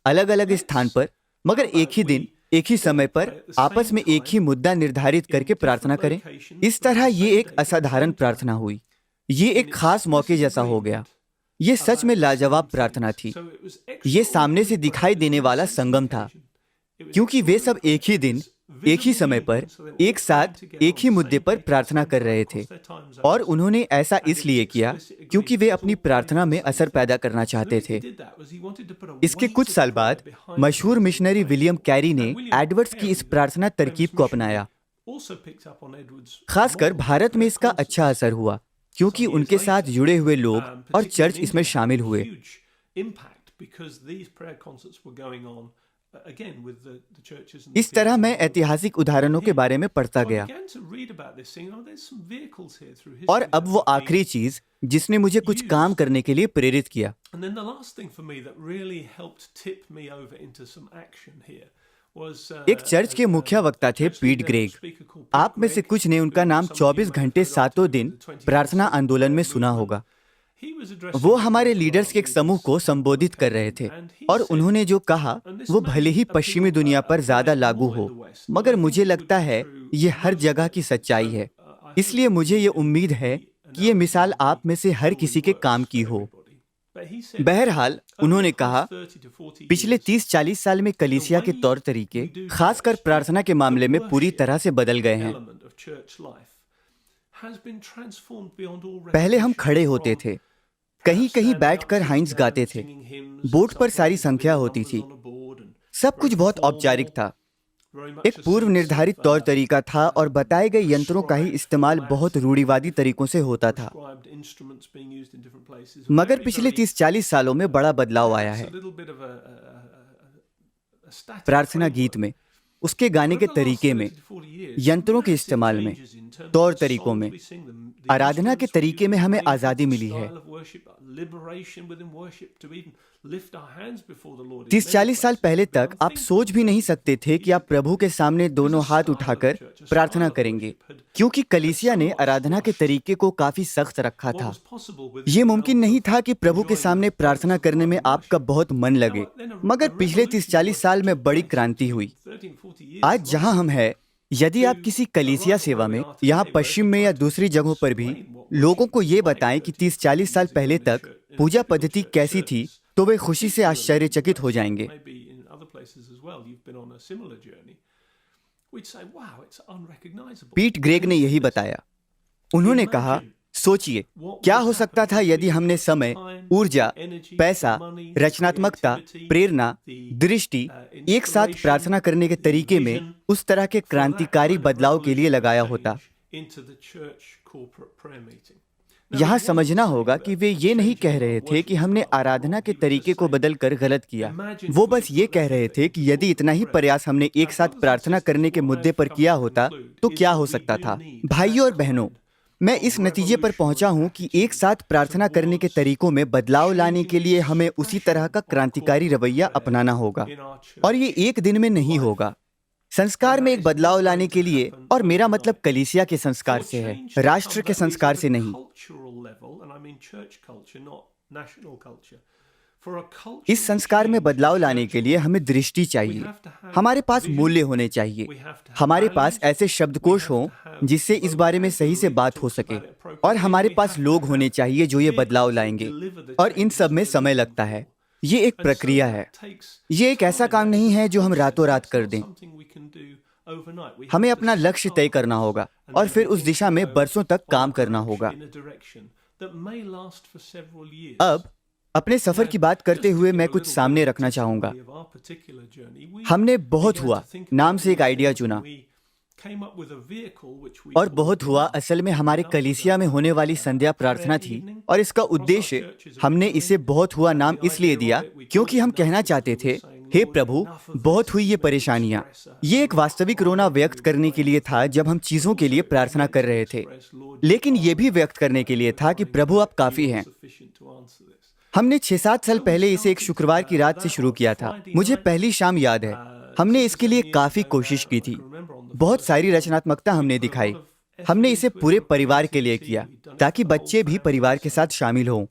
अलग अलग स्थान पर, मगर एक ही दिन, एक ही समय पर, आपस में एक ही मुद्दा निर्धारित करके प्रार्थना करें। इस तरह ये एक असाधारण प्रार्थना हुई। ये एक खास मौके जैसा हो गया। ये सच में लाजवाब प्रार्थना थी। ये सामने से दिखाई देने वाला संगम था, क्योंकि वे सब एक ही दिन, एक ही समय पर, एक साथ, एक ही मुद्दे पर प्रार्थना कर रहे थे। और उन्होंने ऐसा इसलिए किया क्योंकि वे अपनी प्रार्थना में असर पैदा करना चाहते थे। इसके कुछ साल बाद मशहूर मिशनरी विलियम कैरी ने एडवर्ड्स की इस प्रार्थना तरकीब को अपनाया। खासकर भारत में इसका अच्छा असर हुआ क्योंकि उनके साथ जुड़े हुए लोग और चर्च इसमें शामिल हुए। इस तरह मैं ऐतिहासिक उदाहरणों के बारे में पढ़ता गया। और अब वो आखिरी चीज जिसने मुझे कुछ काम करने के लिए प्रेरित किया। एक चर्च के मुखिया वक्ता थे पीट ग्रेग। आप में से कुछ ने उनका नाम 24 घंटे सातों दिन प्रार्थना आंदोलन में सुना होगा। वो हमारे लीडर्स के एक समूह को संबोधित कर रहे थे और उन्होंने जो कहा वो भले ही पश्चिमी दुनिया पर ज्यादा लागू हो, मगर मुझे लगता है ये हर जगह की सच्चाई है। इसलिए मुझे ये उम्मीद है कि ये मिसाल आप में से हर किसी के काम की हो। बहरहाल उन्होंने कहा, पिछले 30-40 साल में कलीसिया के तौर तरीके, खासकर प्रार्थना के मामले में, पूरी तरह से बदल गए हैं। पहले हम खड़े होते थे, कहीं कहीं बैठकर हाइंस गाते थे, बोर्ड पर सारी संख्या होती थी, सब कुछ बहुत औपचारिक था, एक पूर्व निर्धारित तौर तरीका था और बताए गए यंत्रों का ही इस्तेमाल बहुत रूढ़िवादी तरीकों से होता था। मगर पिछले 30-40 सालों में बड़ा बदलाव आया है। प्रार्थना गीत में, उसके गाने के तरीके में, यंत्रों के इस्तेमाल में, तौर तरीकों में, आराधना के तरीके में हमें आजादी मिली है। 30-40 साल पहले तक आप सोच भी नहीं सकते थे कि आप प्रभु के सामने दोनों हाथ उठाकर प्रार्थना करेंगे, क्योंकि कलीसिया ने आराधना के तरीके को काफी सख्त रखा था। ये मुमकिन नहीं था कि प्रभु के सामने प्रार्थना करने में आपका बहुत मन लगे। मगर पिछले 30-40 साल में बड़ी क्रांति हुई। आज जहां हम हैं, यदि आप किसी कलीसिया सेवा में, यहाँ पश्चिम में या दूसरी जगहों पर भी लोगों को ये बताएं कि 30-40 साल पहले तक पूजा पद्धति कैसी थी, तो वे खुशी से आश्चर्यचकित हो जाएंगे। पीट ग्रेग ने यही बताया। उन्होंने कहा, सोचिए क्या हो सकता था यदि हमने समय, ऊर्जा, पैसा, रचनात्मकता, प्रेरणा, दृष्टि एक साथ प्रार्थना करने के तरीके में उस तरह के क्रांतिकारी बदलाव के लिए लगाया होता। यहाँ समझना होगा कि वे ये नहीं कह रहे थे कि हमने आराधना के तरीके को बदलकर गलत किया। वो बस ये कह रहे थे कि यदि इतना ही प्रयास हमने एक साथ प्रार्थना करने के मुद्दे पर किया होता तो क्या हो सकता था। भाइयों और बहनों, मैं इस नतीजे पर पहुंचा हूं कि एक साथ प्रार्थना करने के तरीकों में बदलाव लाने के लिए हमें उसी तरह का क्रांतिकारी रवैया अपनाना होगा, और ये एक दिन में नहीं होगा। संस्कार में एक बदलाव लाने के लिए, और मेरा मतलब कलीसिया के संस्कार से है, राष्ट्र के संस्कार से नहीं। इस संस्कार में बदलाव लाने के लिए हमें दृष्टि चाहिए, हमारे पास मूल्य होने चाहिए, हमारे पास ऐसे शब्दकोश हों जिससे इस बारे में सही से बात हो सके, और हमारे पास लोग होने चाहिए जो ये बदलाव लाएंगे। और इन सब में समय लगता है। ये एक प्रक्रिया है। ये एक ऐसा काम नहीं है जो हम रातों रात कर दें। हमें अपना लक्ष्य तय करना होगा और फिर उस दिशा में बरसों तक काम करना होगा। अब अपने सफर की बात करते हुए मैं कुछ सामने रखना चाहूंगा। हमने बहुत हुआ नाम से एक आइडिया चुना, और बहुत हुआ असल में हमारे कलीसिया में होने वाली संध्या प्रार्थना थी, और इसका उद्देश्य हमने इसे बहुत हुआ नाम इसलिए दिया क्योंकि हम कहना चाहते थे, हे प्रभु, बहुत हुई ये परेशानियां। ये एक वास्तविक रोना व्यक्त करने के लिए था जब हम चीजों के लिए प्रार्थना कर रहे थे, लेकिन ये भी व्यक्त करने के लिए था कि प्रभु आप काफी हैं। हमने 6-7 साल पहले इसे एक शुक्रवार की रात से शुरू किया था। मुझे पहली शाम याद है। हमने इसके लिए काफी कोशिश की थी, बहुत सारी रचनात्मकता हमने दिखाई। हमने इसे पूरे परिवार के लिए किया ताकि बच्चे भी परिवार के साथ शामिल हों।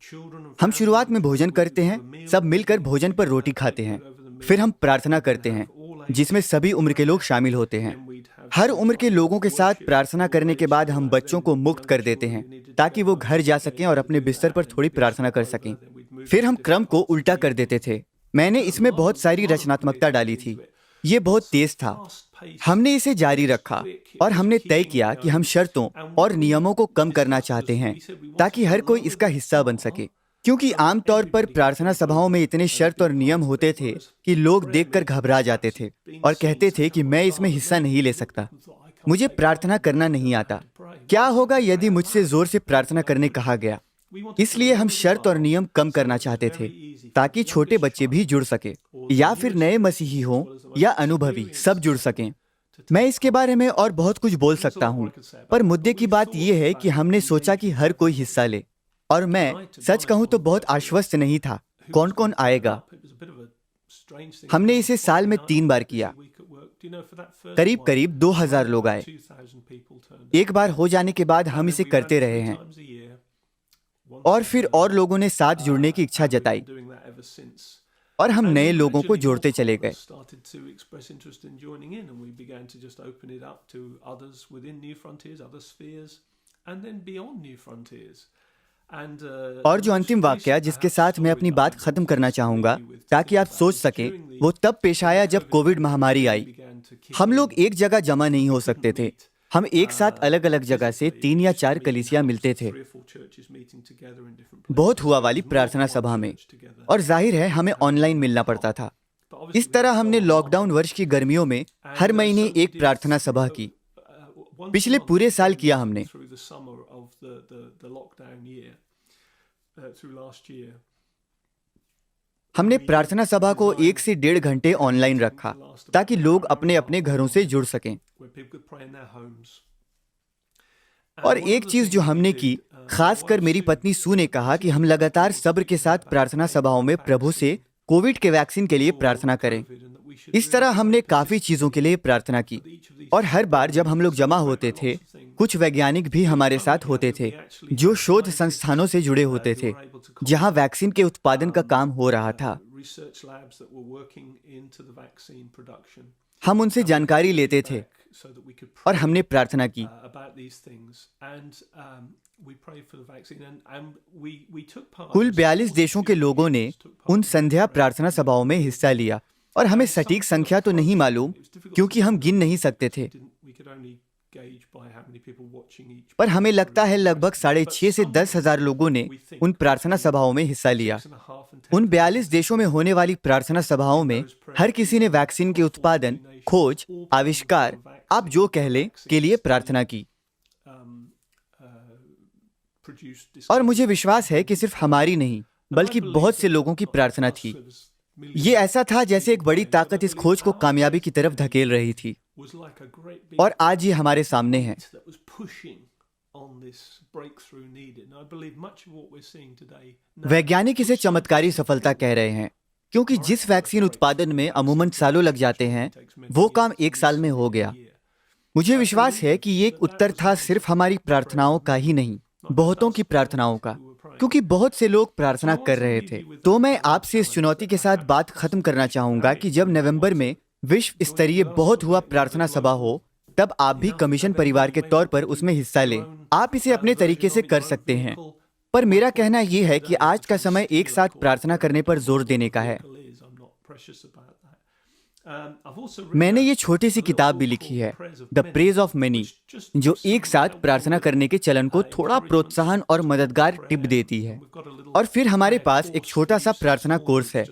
हम शुरुआत में भोजन करते हैं, सब मिलकर भोजन पर रोटी खाते हैं, फिर हम प्रार्थना करते हैं जिसमें सभी उम्र के लोग शामिल होते हैं। हर उम्र के लोगों के साथ प्रार्थना करने के बाद हम बच्चों को मुक्त कर देते हैं ताकि वो घर जा सकें और अपने बिस्तर पर थोड़ी प्रार्थना कर सकें। फिर हम क्रम को उल्टा कर देते थे। मैंने इसमें बहुत सारी रचनात्मकता डाली थी। ये बहुत तेज था। हमने इसे जारी रखा और हमने तय किया कि हम शर्तों और नियमों को कम करना चाहते हैं ताकि हर कोई इसका हिस्सा बन सके, क्योंकि आमतौर पर प्रार्थना सभाओं में इतने शर्त और नियम होते थे कि लोग देखकर घबरा जाते थे और कहते थे कि मैं इसमें हिस्सा नहीं ले सकता, मुझे प्रार्थना करना नहीं आता। क्या होगा यदि मुझसे जोर से प्रार्थना करने कहा गया? इसलिए हम शर्त और नियम कम करना चाहते थे ताकि छोटे बच्चे भी जुड़ सके, या फिर नए मसीही हों या अनुभवी, सब जुड़ सकें। मैं इसके बारे में और बहुत कुछ बोल सकता हूँ, पर मुद्दे की बात यह है कि हमने सोचा कि हर कोई हिस्सा ले, और मैं सच कहूँ तो बहुत आश्वस्त नहीं था कौन कौन आएगा। हमने इसे साल में 3 बार किया। करीब करीब 2000 लोग आए। एक बार हो जाने के बाद हम इसे करते रहे हैं। और फिर और लोगों ने साथ जुड़ने की इच्छा जताई और हम नए लोगों को जोड़ते चले गए। और जो अंतिम वाक्य जिसके साथ मैं अपनी बात खत्म करना चाहूंगा ताकि आप सोच सकें, वो तब पेश आया जब कोविड महामारी आई। हम लोग एक जगह जमा नहीं हो सकते थे। हम एक साथ अलग अलग जगह से 3 या 4 कलीसिया मिलते थे, बहुत हुआ वाली प्रार्थना सभा में, और जाहिर है हमें ऑनलाइन मिलना पड़ता था। इस तरह हमने लॉकडाउन वर्ष की गर्मियों में हर महीने एक प्रार्थना सभा की। पिछले पूरे साल किया हमने। हमने प्रार्थना सभा को 1 से 1.5 घंटे ऑनलाइन रखा ताकि लोग अपने अपने घरों से जुड़ सकें। और एक चीज जो हमने की, खासकर मेरी पत्नी सू ने कहा कि हम लगातार सब्र के साथ प्रार्थना सभाओं में प्रभु से कोविड के वैक्सीन के लिए प्रार्थना करें। इस तरह हमने काफी चीजों के लिए प्रार्थना की, और हर बार जब हम लोग जमा होते थे, कुछ वैज्ञानिक भी हमारे साथ होते थे जो शोध संस्थानों से जुड़े होते थे जहां वैक्सीन के उत्पादन का काम हो रहा था। हम उनसे जानकारी लेते थे और हमने प्रार्थना की। कुल 42 देशों के लोगों ने उन संध्या प्रार्थना सभाओं में हिस्सा लिया, और हमें सटीक संख्या तो नहीं मालूम क्योंकि हम गिन नहीं सकते थे, पर हमें लगता है लगभग 6.5 से 10 हजार लोगों ने उन प्रार्थना सभाओं में हिस्सा लिया। उन 42 देशों में होने वाली प्रार्थना सभाओं में हर किसी ने वैक्सीन के उत्पादन, खोज, आविष्कार, आप जो कह लें, के लिए प्रार्थना की। और मुझे विश्वास है कि सिर्फ हमारी नहीं बल्कि बहुत से लोगों की प्रार्थना थी। ये ऐसा था जैसे एक बड़ी ताकत इस खोज को कामयाबी की तरफ धकेल रही थी, और आज ये हमारे सामने है। वैज्ञानिक इसे चमत्कारी सफलता कह रहे हैं, क्योंकि जिस वैक्सीन उत्पादन में अमूमन सालों लग जाते हैं, वो काम 1 साल में हो गया। मुझे विश्वास है कि ये एक उत्तर था सिर्फ हमारी प्रार्थनाओं का ही नहीं, बहुतों की प्रार्थनाओं का, क्योंकि बहुत से लोग प्रार्थना कर रहे थे। तो मैं आपसे इस चुनौती के साथ बात खत्म करना चाहूंगा कि जब नवंबर में विश्व स्तरीय बहुत हुआ प्रार्थना सभा हो, तब आप भी कमीशन परिवार के तौर पर उसमें हिस्सा लें। आप इसे अपने तरीके से कर सकते हैं, पर मेरा कहना यह है कि आज का समय एक साथ प्रार्थना करने पर जोर देने का है। मैंने ये छोटी सी किताब भी लिखी है, द प्रेज ऑफ मेनी, जो एक साथ प्रार्थना करने के चलन को थोड़ा प्रोत्साहन और मददगार टिप देती है। और फिर हमारे पास एक छोटा सा प्रार्थना कोर्स है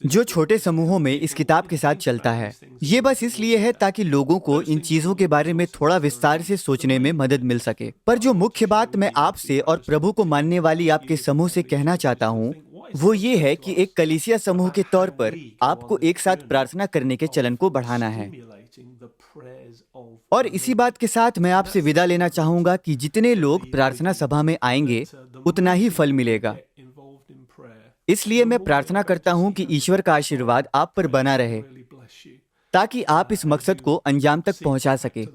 जो छोटे समूहों में इस किताब के साथ चलता है। ये बस इसलिए है ताकि लोगों को इन चीजों के बारे में थोड़ा विस्तार से सोचने में मदद मिल सके। पर जो मुख्य बात मैं आपसे और प्रभु को मानने वाली आपके समूह से कहना चाहता हूँ, वो ये है कि एक कलीसिया समूह के तौर पर आपको एक साथ प्रार्थना करने के चलन को बढ़ाना है। और इसी बात के साथ मैं आपसे विदा लेना चाहूंगा कि जितने लोग प्रार्थना सभा में आएंगे, उतना ही फल मिलेगा। इसलिए मैं प्रार्थना करता हूं कि ईश्वर का आशीर्वाद आप पर बना रहे, ताकि आप इस मकसद को अंजाम तक पहुंचा सके।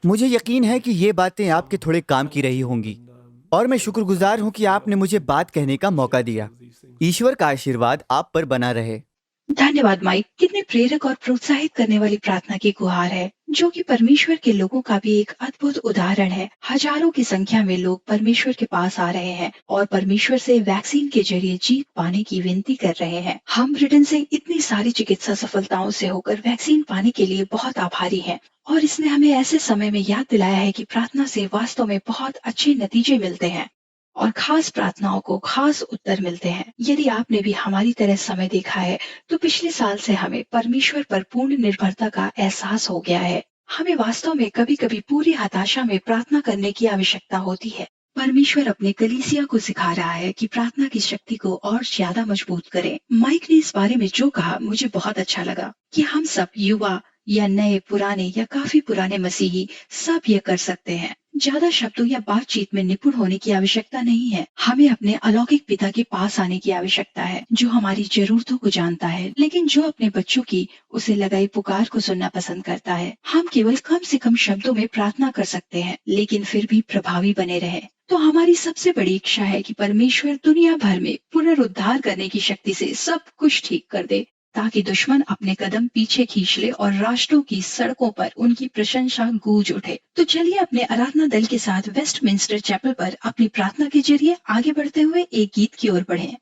मुझे यकीन है कि ये बातें आपके थोड़े काम की रही होंगी, और मैं शुक्रगुजार हूं कि आपने मुझे बात कहने का मौका दिया। ईश्वर का आशीर्वाद आप पर बना रहे। धन्यवाद माइक। कितने प्रेरक और प्रोत्साहित करने वाली प्रार्थना की गुहार है, जो कि परमेश्वर के लोगों का भी एक अद्भुत उदाहरण है। हजारों की संख्या में लोग परमेश्वर के पास आ रहे हैं और परमेश्वर से वैक्सीन के जरिए जीत पाने की विनती कर रहे हैं। हम ब्रिटेन से इतनी सारी चिकित्सा सफलताओं से होकर वैक्सीन पाने के लिए बहुत आभारी हैं, और इसने हमें ऐसे समय में याद दिलाया है कि प्रार्थना से वास्तव में बहुत अच्छे नतीजे मिलते हैं और खास प्रार्थनाओं को खास उत्तर मिलते हैं। यदि आपने भी हमारी तरह समय देखा है, तो पिछले साल से हमें परमेश्वर पर पूर्ण निर्भरता का एहसास हो गया है। हमें वास्तव में कभी कभी पूरी हताशा में प्रार्थना करने की आवश्यकता होती है। परमेश्वर अपने कलीसिया को सिखा रहा है कि प्रार्थना की शक्ति को और ज्यादा मजबूत करें। माइक ने इस बारे में जो कहा, मुझे बहुत अच्छा लगा कि हम सब, युवा या नए, पुराने या काफी पुराने मसीही, सब ये कर सकते हैं। ज्यादा शब्दों या बातचीत में निपुण होने की आवश्यकता नहीं है। हमें अपने अलौकिक पिता के पास आने की आवश्यकता है, जो हमारी जरूरतों को जानता है, लेकिन जो अपने बच्चों की उसे लगाई पुकार को सुनना पसंद करता है। हम केवल कम से कम शब्दों में प्रार्थना कर सकते हैं, लेकिन फिर भी प्रभावी बने रहे। तो हमारी सबसे बड़ी इच्छा है कि परमेश्वर दुनिया भर में पुनरुद्धार करने की शक्ति से सब कुछ ठीक कर दे, ताकि दुश्मन अपने कदम पीछे खींच ले और राष्ट्रों की सड़कों पर उनकी प्रशंसा गूंज उठे। तो चलिए अपने आराधना दल के साथ वेस्टमिंस्टर चैपल पर अपनी प्रार्थना के जरिए आगे बढ़ते हुए एक गीत की ओर बढ़ें।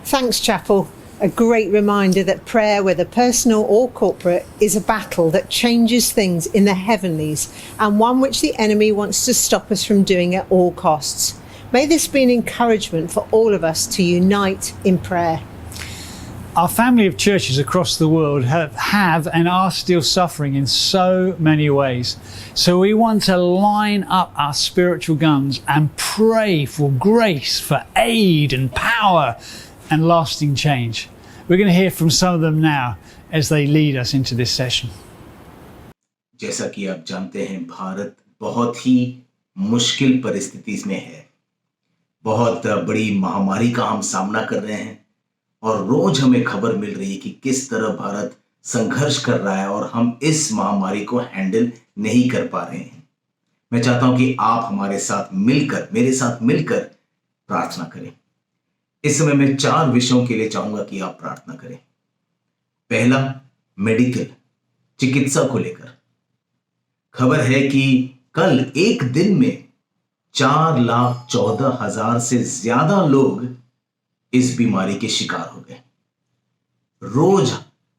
Thanks, Chapel. A great reminder that prayer, whether personal or corporate, is a battle that changes things in the heavenlies and one which the enemy wants to stop us from doing at all costs. May this be an encouragement for all of us to unite in prayer. Our family of churches across the world have and are still suffering in so many ways. So we want to line up our spiritual guns and pray for grace, for aid and power and lasting change. We're going to hear from some of them now as they lead us into this session. जैसा कि आप जानते हैं, भारत बहुत ही मुश्किल परिस्थिति में है। बहुत बड़ी महामारी का हम सामना कर रहे हैं और रोज हमें खबर मिल रही है कि किस तरह भारत संघर्ष कर रहा है और हम इस महामारी को हैंडल नहीं कर पा रहे हैं। मैं चाहता हूं कि आप हमारे साथ मिलकर, मेरे साथ मिलकर प्रार्थना करें। इस समय मैं 4 विषयों के लिए चाहूंगा कि आप प्रार्थना करें। पहला, मेडिकल, चिकित्सा को लेकर। खबर है कि कल एक दिन में 4,14,000 से ज्यादा लोग इस बीमारी के शिकार हो गए। रोज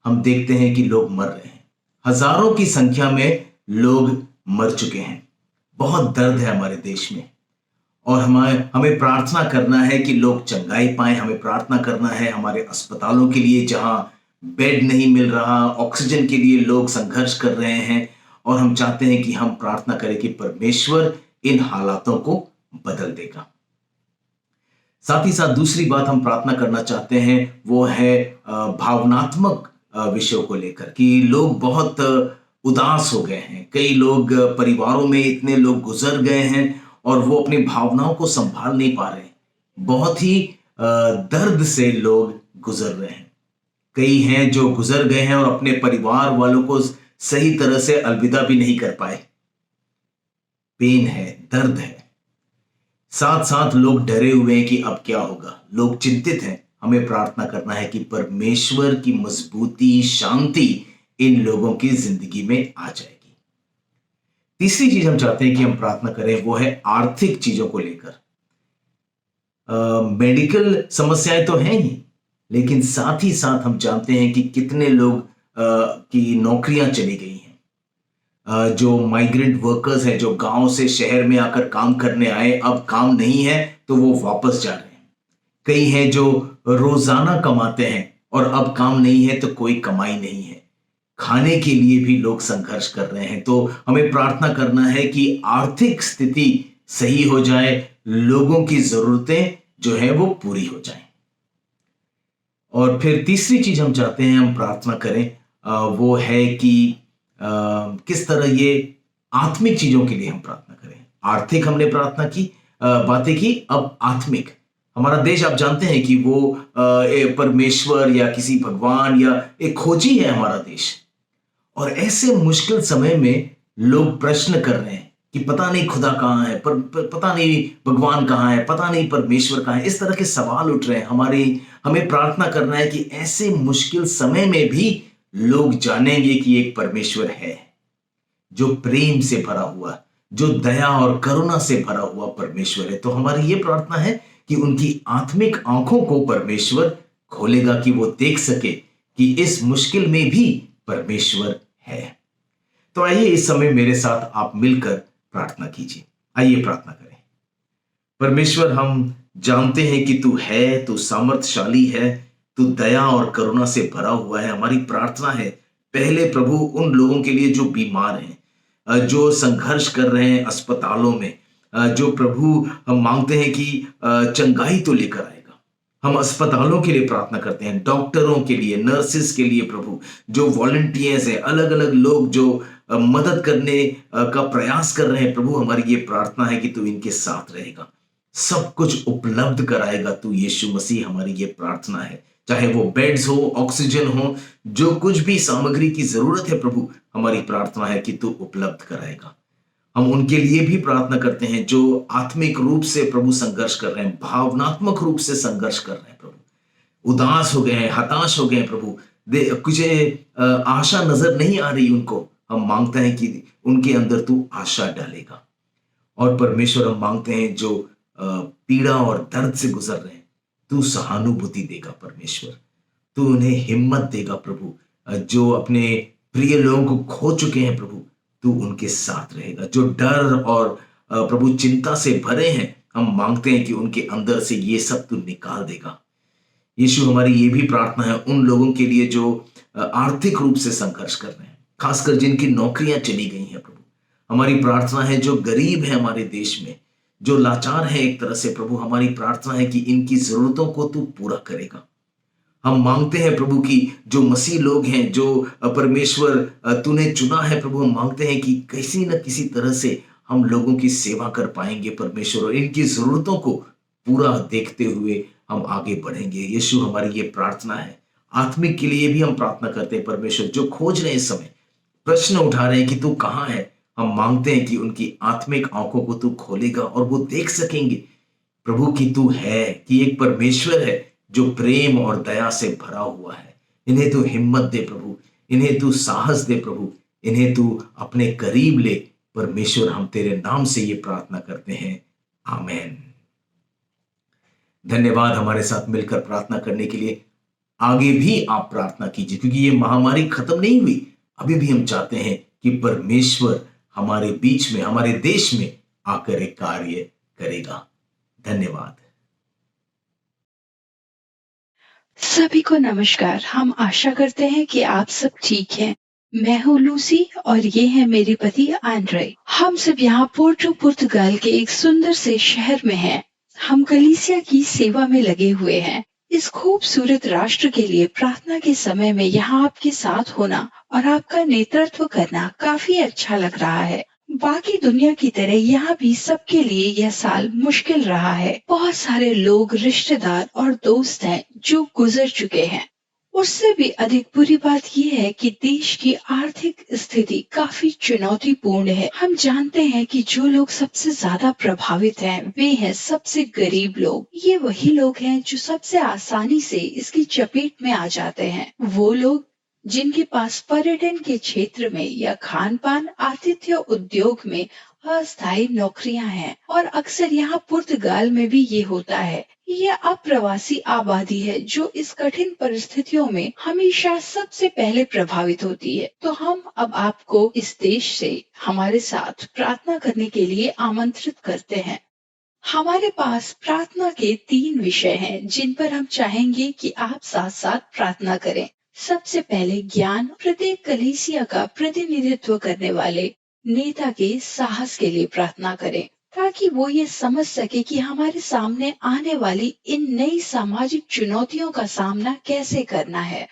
हम देखते हैं कि लोग मर रहे हैं, हजारों की संख्या में लोग मर चुके हैं। बहुत दर्द है हमारे देश में और हमें प्रार्थना करना है कि लोग चंगाई पाएं। हमें प्रार्थना करना है हमारे अस्पतालों के लिए, जहां बेड नहीं मिल रहा, ऑक्सीजन के लिए लोग संघर्ष कर रहे हैं। और हम चाहते हैं कि हम प्रार्थना करें कि परमेश्वर इन हालातों को बदल देगा। साथ ही साथ दूसरी बात हम प्रार्थना करना चाहते हैं वो है भावनात्मक विषयों को लेकर, कि लोग बहुत उदास हो गए हैं। कई लोग परिवारों में इतने लोग गुजर गए हैं और वो अपनी भावनाओं को संभाल नहीं पा रहे। बहुत ही दर्द से लोग गुजर रहे हैं। कई हैं जो गुजर गए हैं और अपने परिवार वालों को सही तरह से अलविदा भी नहीं कर पाए। पेन है, दर्द है। साथ साथ लोग डरे हुए हैं कि अब क्या होगा, लोग चिंतित हैं। हमें प्रार्थना करना है कि परमेश्वर की मजबूती, शांति इन लोगों की जिंदगी में आ जाएगी। तीसरी चीज हम चाहते हैं कि हम प्रार्थना करें वो है आर्थिक चीजों को लेकर। मेडिकल समस्याएं तो हैं ही, लेकिन साथ ही साथ हम जानते हैं कि कितने लोग की नौकरियां चली गई हैं। जो माइग्रेंट वर्कर्स हैं, जो गांव से शहर में आकर काम करने आए, अब काम नहीं है तो वो वापस जा रहे हैं। कई हैं जो रोजाना कमाते हैं और अब काम नहीं है तो कोई कमाई नहीं है। खाने के लिए भी लोग संघर्ष कर रहे हैं। तो हमें प्रार्थना करना है कि आर्थिक स्थिति सही हो जाए, लोगों की जरूरतें जो है वो पूरी हो जाएं। और फिर तीसरी चीज हम चाहते हैं हम प्रार्थना करें वो है कि किस तरह ये आत्मिक चीजों के लिए हम प्रार्थना करें। आर्थिक हमने प्रार्थना की, बातें की, अब आत्मिक। हमारा देश आप जानते हैं कि वो परमेश्वर या किसी भगवान या एक खोजी है हमारा देश। और ऐसे मुश्किल समय में लोग प्रश्न कर रहे हैं कि पता नहीं खुदा कहाँ है, पता नहीं भगवान कहाँ है, पता नहीं परमेश्वर कहाँ है। इस तरह के सवाल उठ रहे हैं। हमें प्रार्थना करना है कि ऐसे मुश्किल समय में भी लोग जानेंगे कि एक परमेश्वर है जो प्रेम से भरा हुआ, जो दया और करुणा से भरा हुआ परमेश्वर है। तो हमारी ये प्रार्थना है कि उनकी आत्मिक आंखों को परमेश्वर खोलेगा कि वो देख सके कि इस मुश्किल में भी परमेश्वर है। तो आइए इस समय मेरे साथ आप मिलकर प्रार्थना कीजिए। आइए प्रार्थना करें। परमेश्वर, हम जानते हैं कि तू है, तू सामर्थशाली है, तू दया और करुणा से भरा हुआ है। हमारी प्रार्थना है पहले प्रभु उन लोगों के लिए जो बीमार हैं, जो संघर्ष कर रहे हैं अस्पतालों में, जो प्रभु हम मांगते हैं कि चंगाई तो लेकर आएगा। हम अस्पतालों के लिए प्रार्थना करते हैं, डॉक्टरों के लिए, नर्सेस के लिए प्रभु, जो वॉलंटियर्स हैं, अलग अलग लोग जो मदद करने का प्रयास कर रहे हैं प्रभु, हमारी ये प्रार्थना है कि तू इनके साथ रहेगा, सब कुछ उपलब्ध कराएगा तू यीशु मसीह। हमारी ये प्रार्थना है, चाहे वो बेड्स हो, ऑक्सीजन हो, जो कुछ भी सामग्री की जरूरत है प्रभु, हमारी प्रार्थना है कि तू उपलब्ध कराएगा। हम उनके लिए भी प्रार्थना करते हैं जो आत्मिक रूप से प्रभु संघर्ष कर रहे हैं, भावनात्मक रूप से संघर्ष कर रहे हैं प्रभु, उदास हो गए हैं, हताश हो गए हैं प्रभु, कुछ आशा नजर नहीं आ रही उनको। हम मांगते हैं कि उनके अंदर तू आशा डालेगा। और परमेश्वर, हम मांगते हैं जो पीड़ा और दर्द से गुजर रहे हैं, तू सहानुभूति देगा परमेश्वर, तू उन्हें हिम्मत देगा प्रभु। जो अपने प्रिय लोगों को खो चुके हैं प्रभु, तू उनके साथ रहेगा। जो डर और प्रभु चिंता से भरे हैं, हम मांगते हैं कि उनके अंदर से ये सब तू निकाल देगा। यीशु, हमारी ये भी प्रार्थना है उन लोगों के लिए जो आर्थिक रूप से संघर्ष कर रहे हैं, खासकर जिनकी नौकरियां चली गई हैं प्रभु। हमारी प्रार्थना है जो गरीब है हमारे देश में, जो लाचार है एक तरह से प्रभु, हमारी प्रार्थना है कि इनकी जरूरतों को तू पूरा करेगा। हम मांगते हैं प्रभु कि जो मसीह लोग हैं, जो परमेश्वर तूने चुना है प्रभु, हम मांगते हैं कि किसी न किसी तरह से हम लोगों की सेवा कर पाएंगे परमेश्वर, और इनकी जरूरतों को पूरा देखते हुए हम आगे बढ़ेंगे। यीशु, हमारी ये प्रार्थना है। आत्मिक के लिए भी हम प्रार्थना करते हैं परमेश्वर, जो खोज रहे हैं इस समय, प्रश्न उठा रहे हैं कि तू कहाँ है, हम मांगते हैं कि उनकी आत्मिक आंखों को तू खोलेगा और वो देख सकेंगे प्रभु कि तू है, कि एक परमेश्वर है जो प्रेम और दया से भरा हुआ है। इन्हें तू हिम्मत दे प्रभु, इन्हें तू साहस दे प्रभु, इन्हें तू अपने करीब ले परमेश्वर। हम तेरे नाम से ये प्रार्थना करते हैं, आमीन। धन्यवाद हमारे साथ मिलकर प्रार्थना करने के लिए। आगे भी आप प्रार्थना कीजिए, क्योंकि ये महामारी खत्म नहीं हुई। अभी भी हम चाहते हैं कि परमेश्वर हमारे बीच में, हमारे देश में आकर एक कार्य करेगा। धन्यवाद। सभी को नमस्कार। हम आशा करते हैं कि आप सब ठीक हैं। मैं हूँ लूसी और ये है मेरे पति आंड्रे। हम सब यहाँ पोर्टो पुर्तगाल के एक सुंदर से शहर में हैं। हम कलीसिया की सेवा में लगे हुए हैं। इस खूबसूरत राष्ट्र के लिए प्रार्थना के समय में यहाँ आपके साथ होना और आपका नेतृत्व करना काफी अच्छा लग रहा है। बाकी दुनिया की तरह यहाँ भी सबके लिए यह साल मुश्किल रहा है। बहुत सारे लोग, रिश्तेदार और दोस्त हैं जो गुजर चुके हैं। उससे भी अधिक बुरी बात यह है कि देश की आर्थिक स्थिति काफी चुनौतीपूर्ण है। हम जानते हैं कि जो लोग सबसे ज्यादा प्रभावित हैं वे हैं सबसे गरीब लोग। ये वही लोग हैं जो सबसे आसानी से इसकी चपेट में आ जाते हैं। वो लोग जिनके पास पर्यटन के क्षेत्र में या खान पान, आतिथ्य उद्योग में अस्थायी नौकरियां हैं। और अक्सर यहाँ पुर्तगाल में भी ये होता है। ये अप्रवासी आबादी है जो इस कठिन परिस्थितियों में हमेशा सबसे पहले प्रभावित होती है। तो हम अब आपको इस देश से हमारे साथ प्रार्थना करने के लिए आमंत्रित करते हैं। हमारे पास प्रार्थना के 3 विषय हैं जिन पर हम चाहेंगे कि आप साथ साथ प्रार्थना करें। सबसे पहले ज्ञान, प्रत्येक कलीसिया का प्रतिनिधित्व करने वाले नेता के साहस के लिए प्रार्थना करें, ताकि वो ये समझ सके कि हमारे सामने आने वाली इन नई सामाजिक चुनौतियों का सामना कैसे करना है,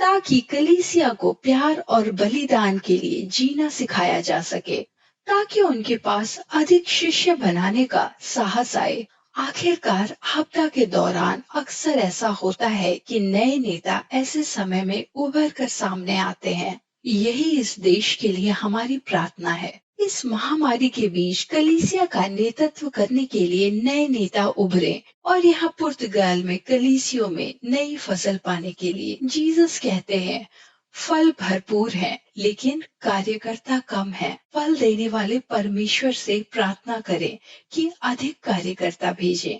ताकि कलीसिया को प्यार और बलिदान के लिए जीना सिखाया जा सके, ताकि उनके पास अधिक शिष्य बनाने का साहस आए। आखिरकार आपदा के दौरान अक्सर ऐसा होता है कि नए नेता ऐसे समय में उभर कर सामने आते हैं। यही इस देश के लिए हमारी प्रार्थना है। इस महामारी के बीच कलीसिया का नेतृत्व करने के लिए नए नेता उभरे और यहाँ पुर्तगाल में कलीसियों में नई फसल पाने के लिए। जीसस कहते हैं, फल भरपूर है लेकिन कार्यकर्ता कम है। फल देने वाले परमेश्वर से प्रार्थना करें कि अधिक कार्यकर्ता भेजें।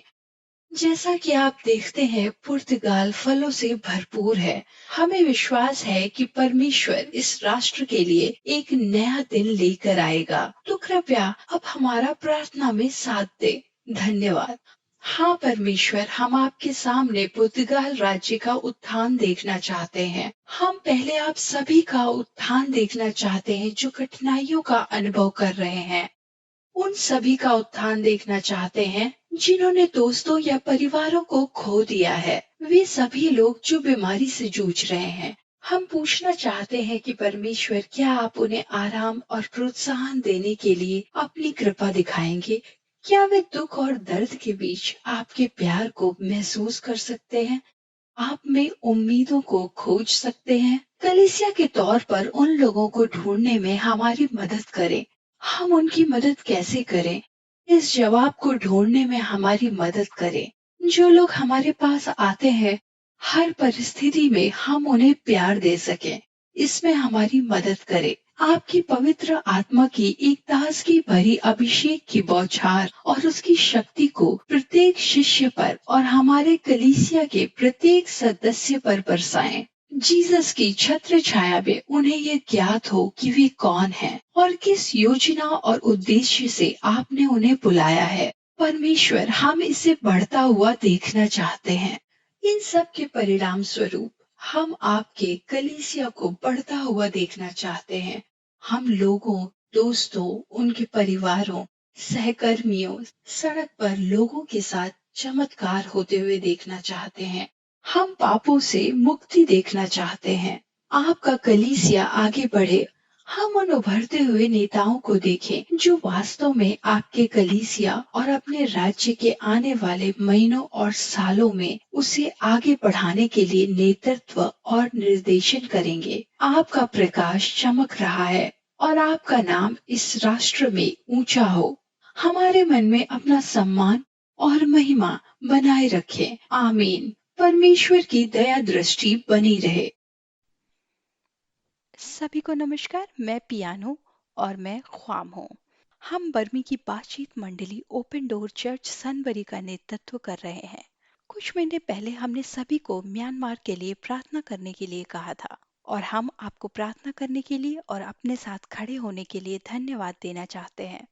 जैसा कि आप देखते हैं पुर्तगाल फलों से भरपूर है। हमें विश्वास है कि परमेश्वर इस राष्ट्र के लिए एक नया दिन लेकर आएगा। तो कृपया अब हमारा प्रार्थना में साथ दें। धन्यवाद। हाँ परमेश्वर, हम आपके सामने पुर्तगाल राज्य का उत्थान देखना चाहते हैं। हम पहले आप सभी का उत्थान देखना चाहते हैं जो कठिनाइयों का अनुभव कर रहे हैं। उन सभी का उत्थान देखना चाहते हैं जिन्होंने दोस्तों या परिवारों को खो दिया है। वे सभी लोग जो बीमारी से जूझ रहे हैं। हम पूछना चाहते हैं कि परमेश्वर, क्या आप उन्हें आराम और प्रोत्साहन देने के लिए अपनी कृपा दिखाएंगे? क्या वे दुख और दर्द के बीच आपके प्यार को महसूस कर सकते हैं? आप में उम्मीदों को खोज सकते हैं? कलीसिया के तौर पर उन लोगों को ढूंढने में हमारी मदद करें। हम उनकी मदद कैसे करें? इस जवाब को ढूंढने में हमारी मदद करें। जो लोग हमारे पास आते हैं, हर परिस्थिति में हम उन्हें प्यार दे सकें, इसमें हमारी मदद करें। आपकी पवित्र आत्मा की एक ताजगी भरी अभिषेक की बौछार और उसकी शक्ति को प्रत्येक शिष्य पर और हमारे कलीसिया के प्रत्येक सदस्य पर बरसाएं। जीसस की छत्र छाया में उन्हें ये ज्ञात हो कि वे कौन हैं और किस योजना और उद्देश्य से आपने उन्हें बुलाया है। परमेश्वर, हम इसे बढ़ता हुआ देखना चाहते हैं। इन सब के परिणाम स्वरूप हम आपके कलीसिया को बढ़ता हुआ देखना चाहते हैं। हम लोगों, दोस्तों, उनके परिवारों, सहकर्मियों, सड़क पर लोगों के साथ चमत्कार होते हुए देखना चाहते हैं। हम पापों से मुक्ति देखना चाहते हैं। आपका कलीसिया आगे बढ़े। हम उन उभरते हुए नेताओं को देखें जो वास्तव में आपके कलीसिया और अपने राज्य के आने वाले महीनों और सालों में उसे आगे बढ़ाने के लिए नेतृत्व और निर्देशन करेंगे। आपका प्रकाश चमक रहा है और आपका नाम इस राष्ट्र में ऊंचा हो। हमारे मन में अपना सम्मान और महिमा बनाए रखें। आमीन। परमेश्वर की दया दृष्टि बनी रहे। सभी को नमस्कार। मैं पियानो और मैं ख्वाम हूँ। हम बर्मी की बातचीत मंडली ओपन डोर चर्च सनबरी का नेतृत्व कर रहे हैं। कुछ महीने पहले हमने सभी को म्यांमार के लिए प्रार्थना करने के लिए कहा था और हम आपको प्रार्थना करने के लिए और अपने साथ खड़े होने के लिए धन्यवाद देना चाहते हैं।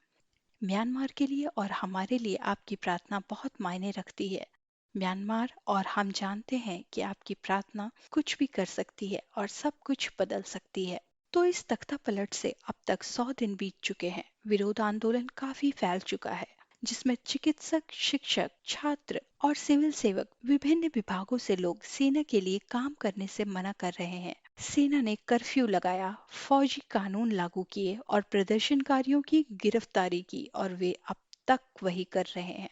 म्यांमार के लिए और हमारे लिए आपकी प्रार्थना बहुत मायने रखती है। म्यांमार और हम जानते हैं कि आपकी प्रार्थना कुछ भी कर सकती है और सब कुछ बदल सकती है। तो इस तख्ता पलट से अब तक 100 दिन बीत चुके हैं। विरोध आंदोलन काफी फैल चुका है, जिसमें चिकित्सक, शिक्षक, छात्र और सिविल सेवक विभिन्न विभागों से लोग सेना के लिए काम करने से मना कर रहे हैं। सेना ने कर्फ्यू लगाया, फौजी कानून लागू किए और प्रदर्शनकारियों की गिरफ्तारी की और वे अब तक वही कर रहे हैं।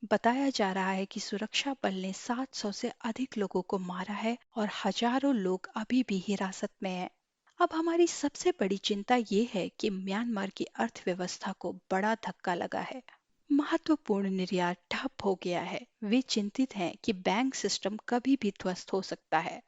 बताया जा रहा है कि सुरक्षा बल ने 700 से अधिक लोगों को मारा है और हजारों लोग अभी भी हिरासत में हैं। अब हमारी सबसे बड़ी चिंता ये है कि म्यांमार की अर्थव्यवस्था को बड़ा धक्का लगा है। महत्वपूर्ण निर्यात ठप हो गया है। वे चिंतित हैं कि बैंक सिस्टम कभी भी ध्वस्त हो सकता है,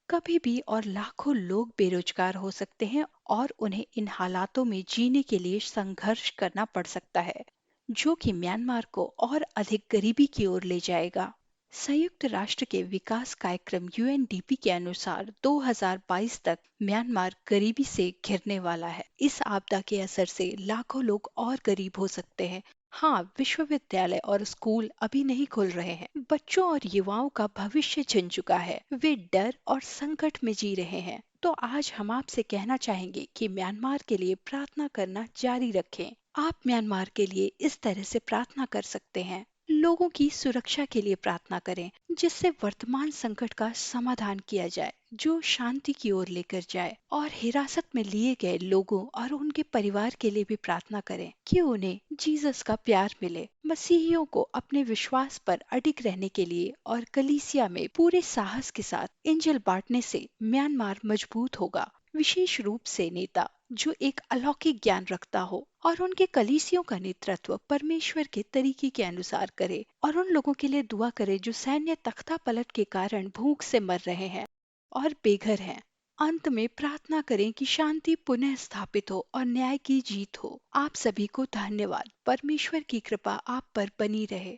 कभी भी, और लाखों लोग बेरोजगार हो सकते हैं और उन्हें इन हालातों में जीने के लिए संघर्ष करना पड़ सकता है, जो कि म्यांमार को और अधिक गरीबी की ओर ले जाएगा। संयुक्त राष्ट्र के विकास कार्यक्रम यूएनडीपी के अनुसार 2022 तक म्यांमार गरीबी से घिरने वाला है। इस आपदा के असर से लाखों लोग और गरीब हो सकते हैं। हाँ, विश्वविद्यालय और स्कूल अभी नहीं खुल रहे हैं। बच्चों और युवाओं का भविष्य छिन चुका है। वे डर और संकट में जी रहे हैं। तो आज हम आपसे कहना चाहेंगे कि म्यांमार के लिए प्रार्थना करना जारी रखें। आप म्यांमार के लिए इस तरह से प्रार्थना कर सकते हैं। लोगों की सुरक्षा के लिए प्रार्थना करें, जिससे वर्तमान संकट का समाधान किया जाए, जो शांति की ओर लेकर जाए। और हिरासत में लिए गए लोगों और उनके परिवार के लिए भी प्रार्थना करें कि उन्हें जीसस का प्यार मिले। मसीहियों को अपने विश्वास पर अडिग रहने के लिए और कलीसिया में पूरे साहस के साथ इंजil बांटने से म्यांमार मजबूत होगा। विशेष रूप से नेता जो एक अलौकिक ज्ञान रखता हो और उनके कलीसियों का नेतृत्व परमेश्वर के तरीके के अनुसार करे। और उन लोगों के लिए दुआ करे जो सैन्य तख्ता पलट के कारण भूख से मर रहे हैं और बेघर हैं। अंत में प्रार्थना करें कि शांति पुनः स्थापित हो और न्याय की जीत हो। आप सभी को धन्यवाद। परमेश्वर की कृपा आप पर बनी रहे।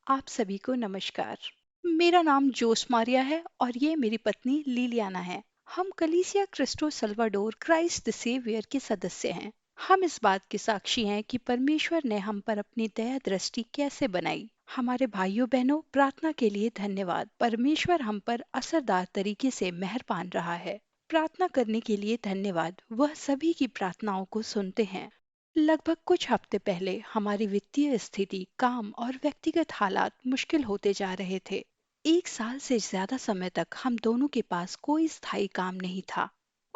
आप सभी को नमस्कार। मेरा नाम जोस मारिया है और ये मेरी पत्नी लिलियाना है। हम कलीसिया Cristo Salvador Christ the saviour के सदस्य हैं। हम इस बात के साक्षी हैं कि परमेश्वर ने हम पर अपनी दया दृष्टि कैसे बनाई। हमारे भाइयों बहनों, प्रार्थना के लिए धन्यवाद। परमेश्वर हम पर असरदार तरीके से मेहरबान रहा है। प्रार्थना करने के लिए धन्यवाद। वह सभी की प्रार्थनाओं को सुनते हैं। लगभग कुछ हफ्ते पहले हमारी वित्तीय स्थिति, काम और व्यक्तिगत हालात मुश्किल होते जा रहे थे। 1 साल से ज्यादा समय तक हम दोनों के पास कोई स्थायी काम नहीं था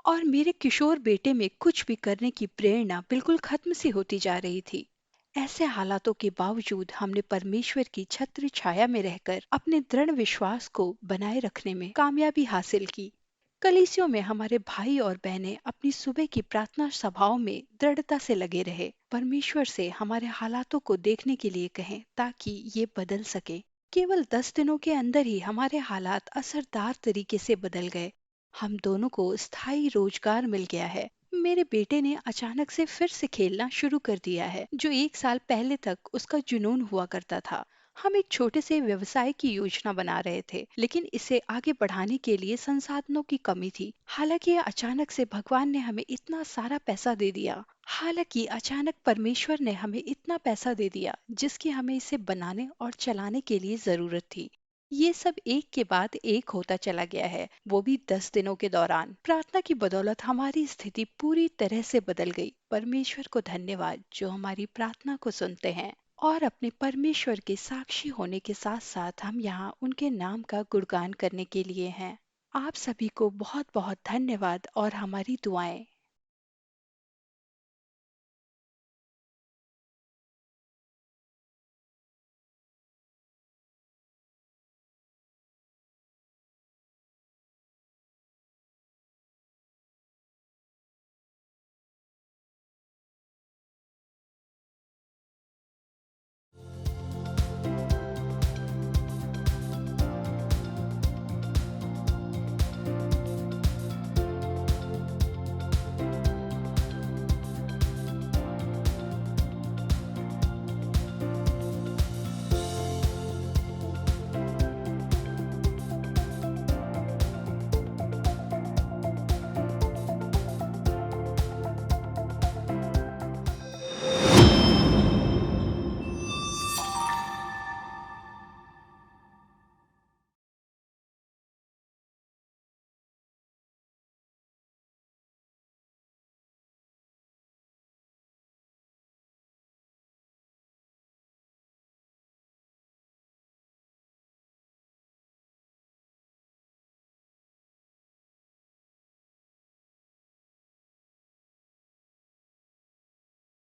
और मेरे किशोर बेटे में कुछ भी करने की प्रेरणा बिल्कुल खत्म सी होती जा रही थी। ऐसे हालातों के बावजूद हमने परमेश्वर की छत्र छाया में रहकर अपने दृढ़ विश्वास को बनाए रखने में कामयाबी हासिल की। कलीसियों में हमारे भाई और बहनें अपनी सुबह की प्रार्थना सभाओं में दृढ़ता से लगे रहे, परमेश्वर से हमारे हालातों को देखने के लिए कहें ताकि ये बदल सके। केवल 10 दिनों के अंदर ही हमारे हालात असरदार तरीके से बदल गए। हम दोनों को स्थायी रोजगार मिल गया है। मेरे बेटे ने अचानक से फिर से खेलना शुरू कर दिया है, जो 1 साल पहले तक उसका जुनून हुआ करता था। हम एक छोटे से व्यवसाय की योजना बना रहे थे, लेकिन इसे आगे बढ़ाने के लिए संसाधनों की कमी थी। हालांकि अचानक से भगवान ने हमें इतना सारा पैसा दे दिया। हालांकि अचानक परमेश्वर ने हमें इतना पैसा दे दिया जिसकी हमें इसे बनाने और चलाने के लिए जरूरत थी। ये सब एक के बाद एक होता चला गया है, वो भी 10 दिनों के दौरान। प्रार्थना की बदौलत हमारी स्थिति पूरी तरह से बदल गई। परमेश्वर को धन्यवाद जो हमारी प्रार्थना को सुनते हैं। और अपने परमेश्वर के साक्षी होने के साथ साथ हम यहाँ उनके नाम का गुणगान करने के लिए हैं। आप सभी को बहुत बहुत धन्यवाद और हमारी दुआएं।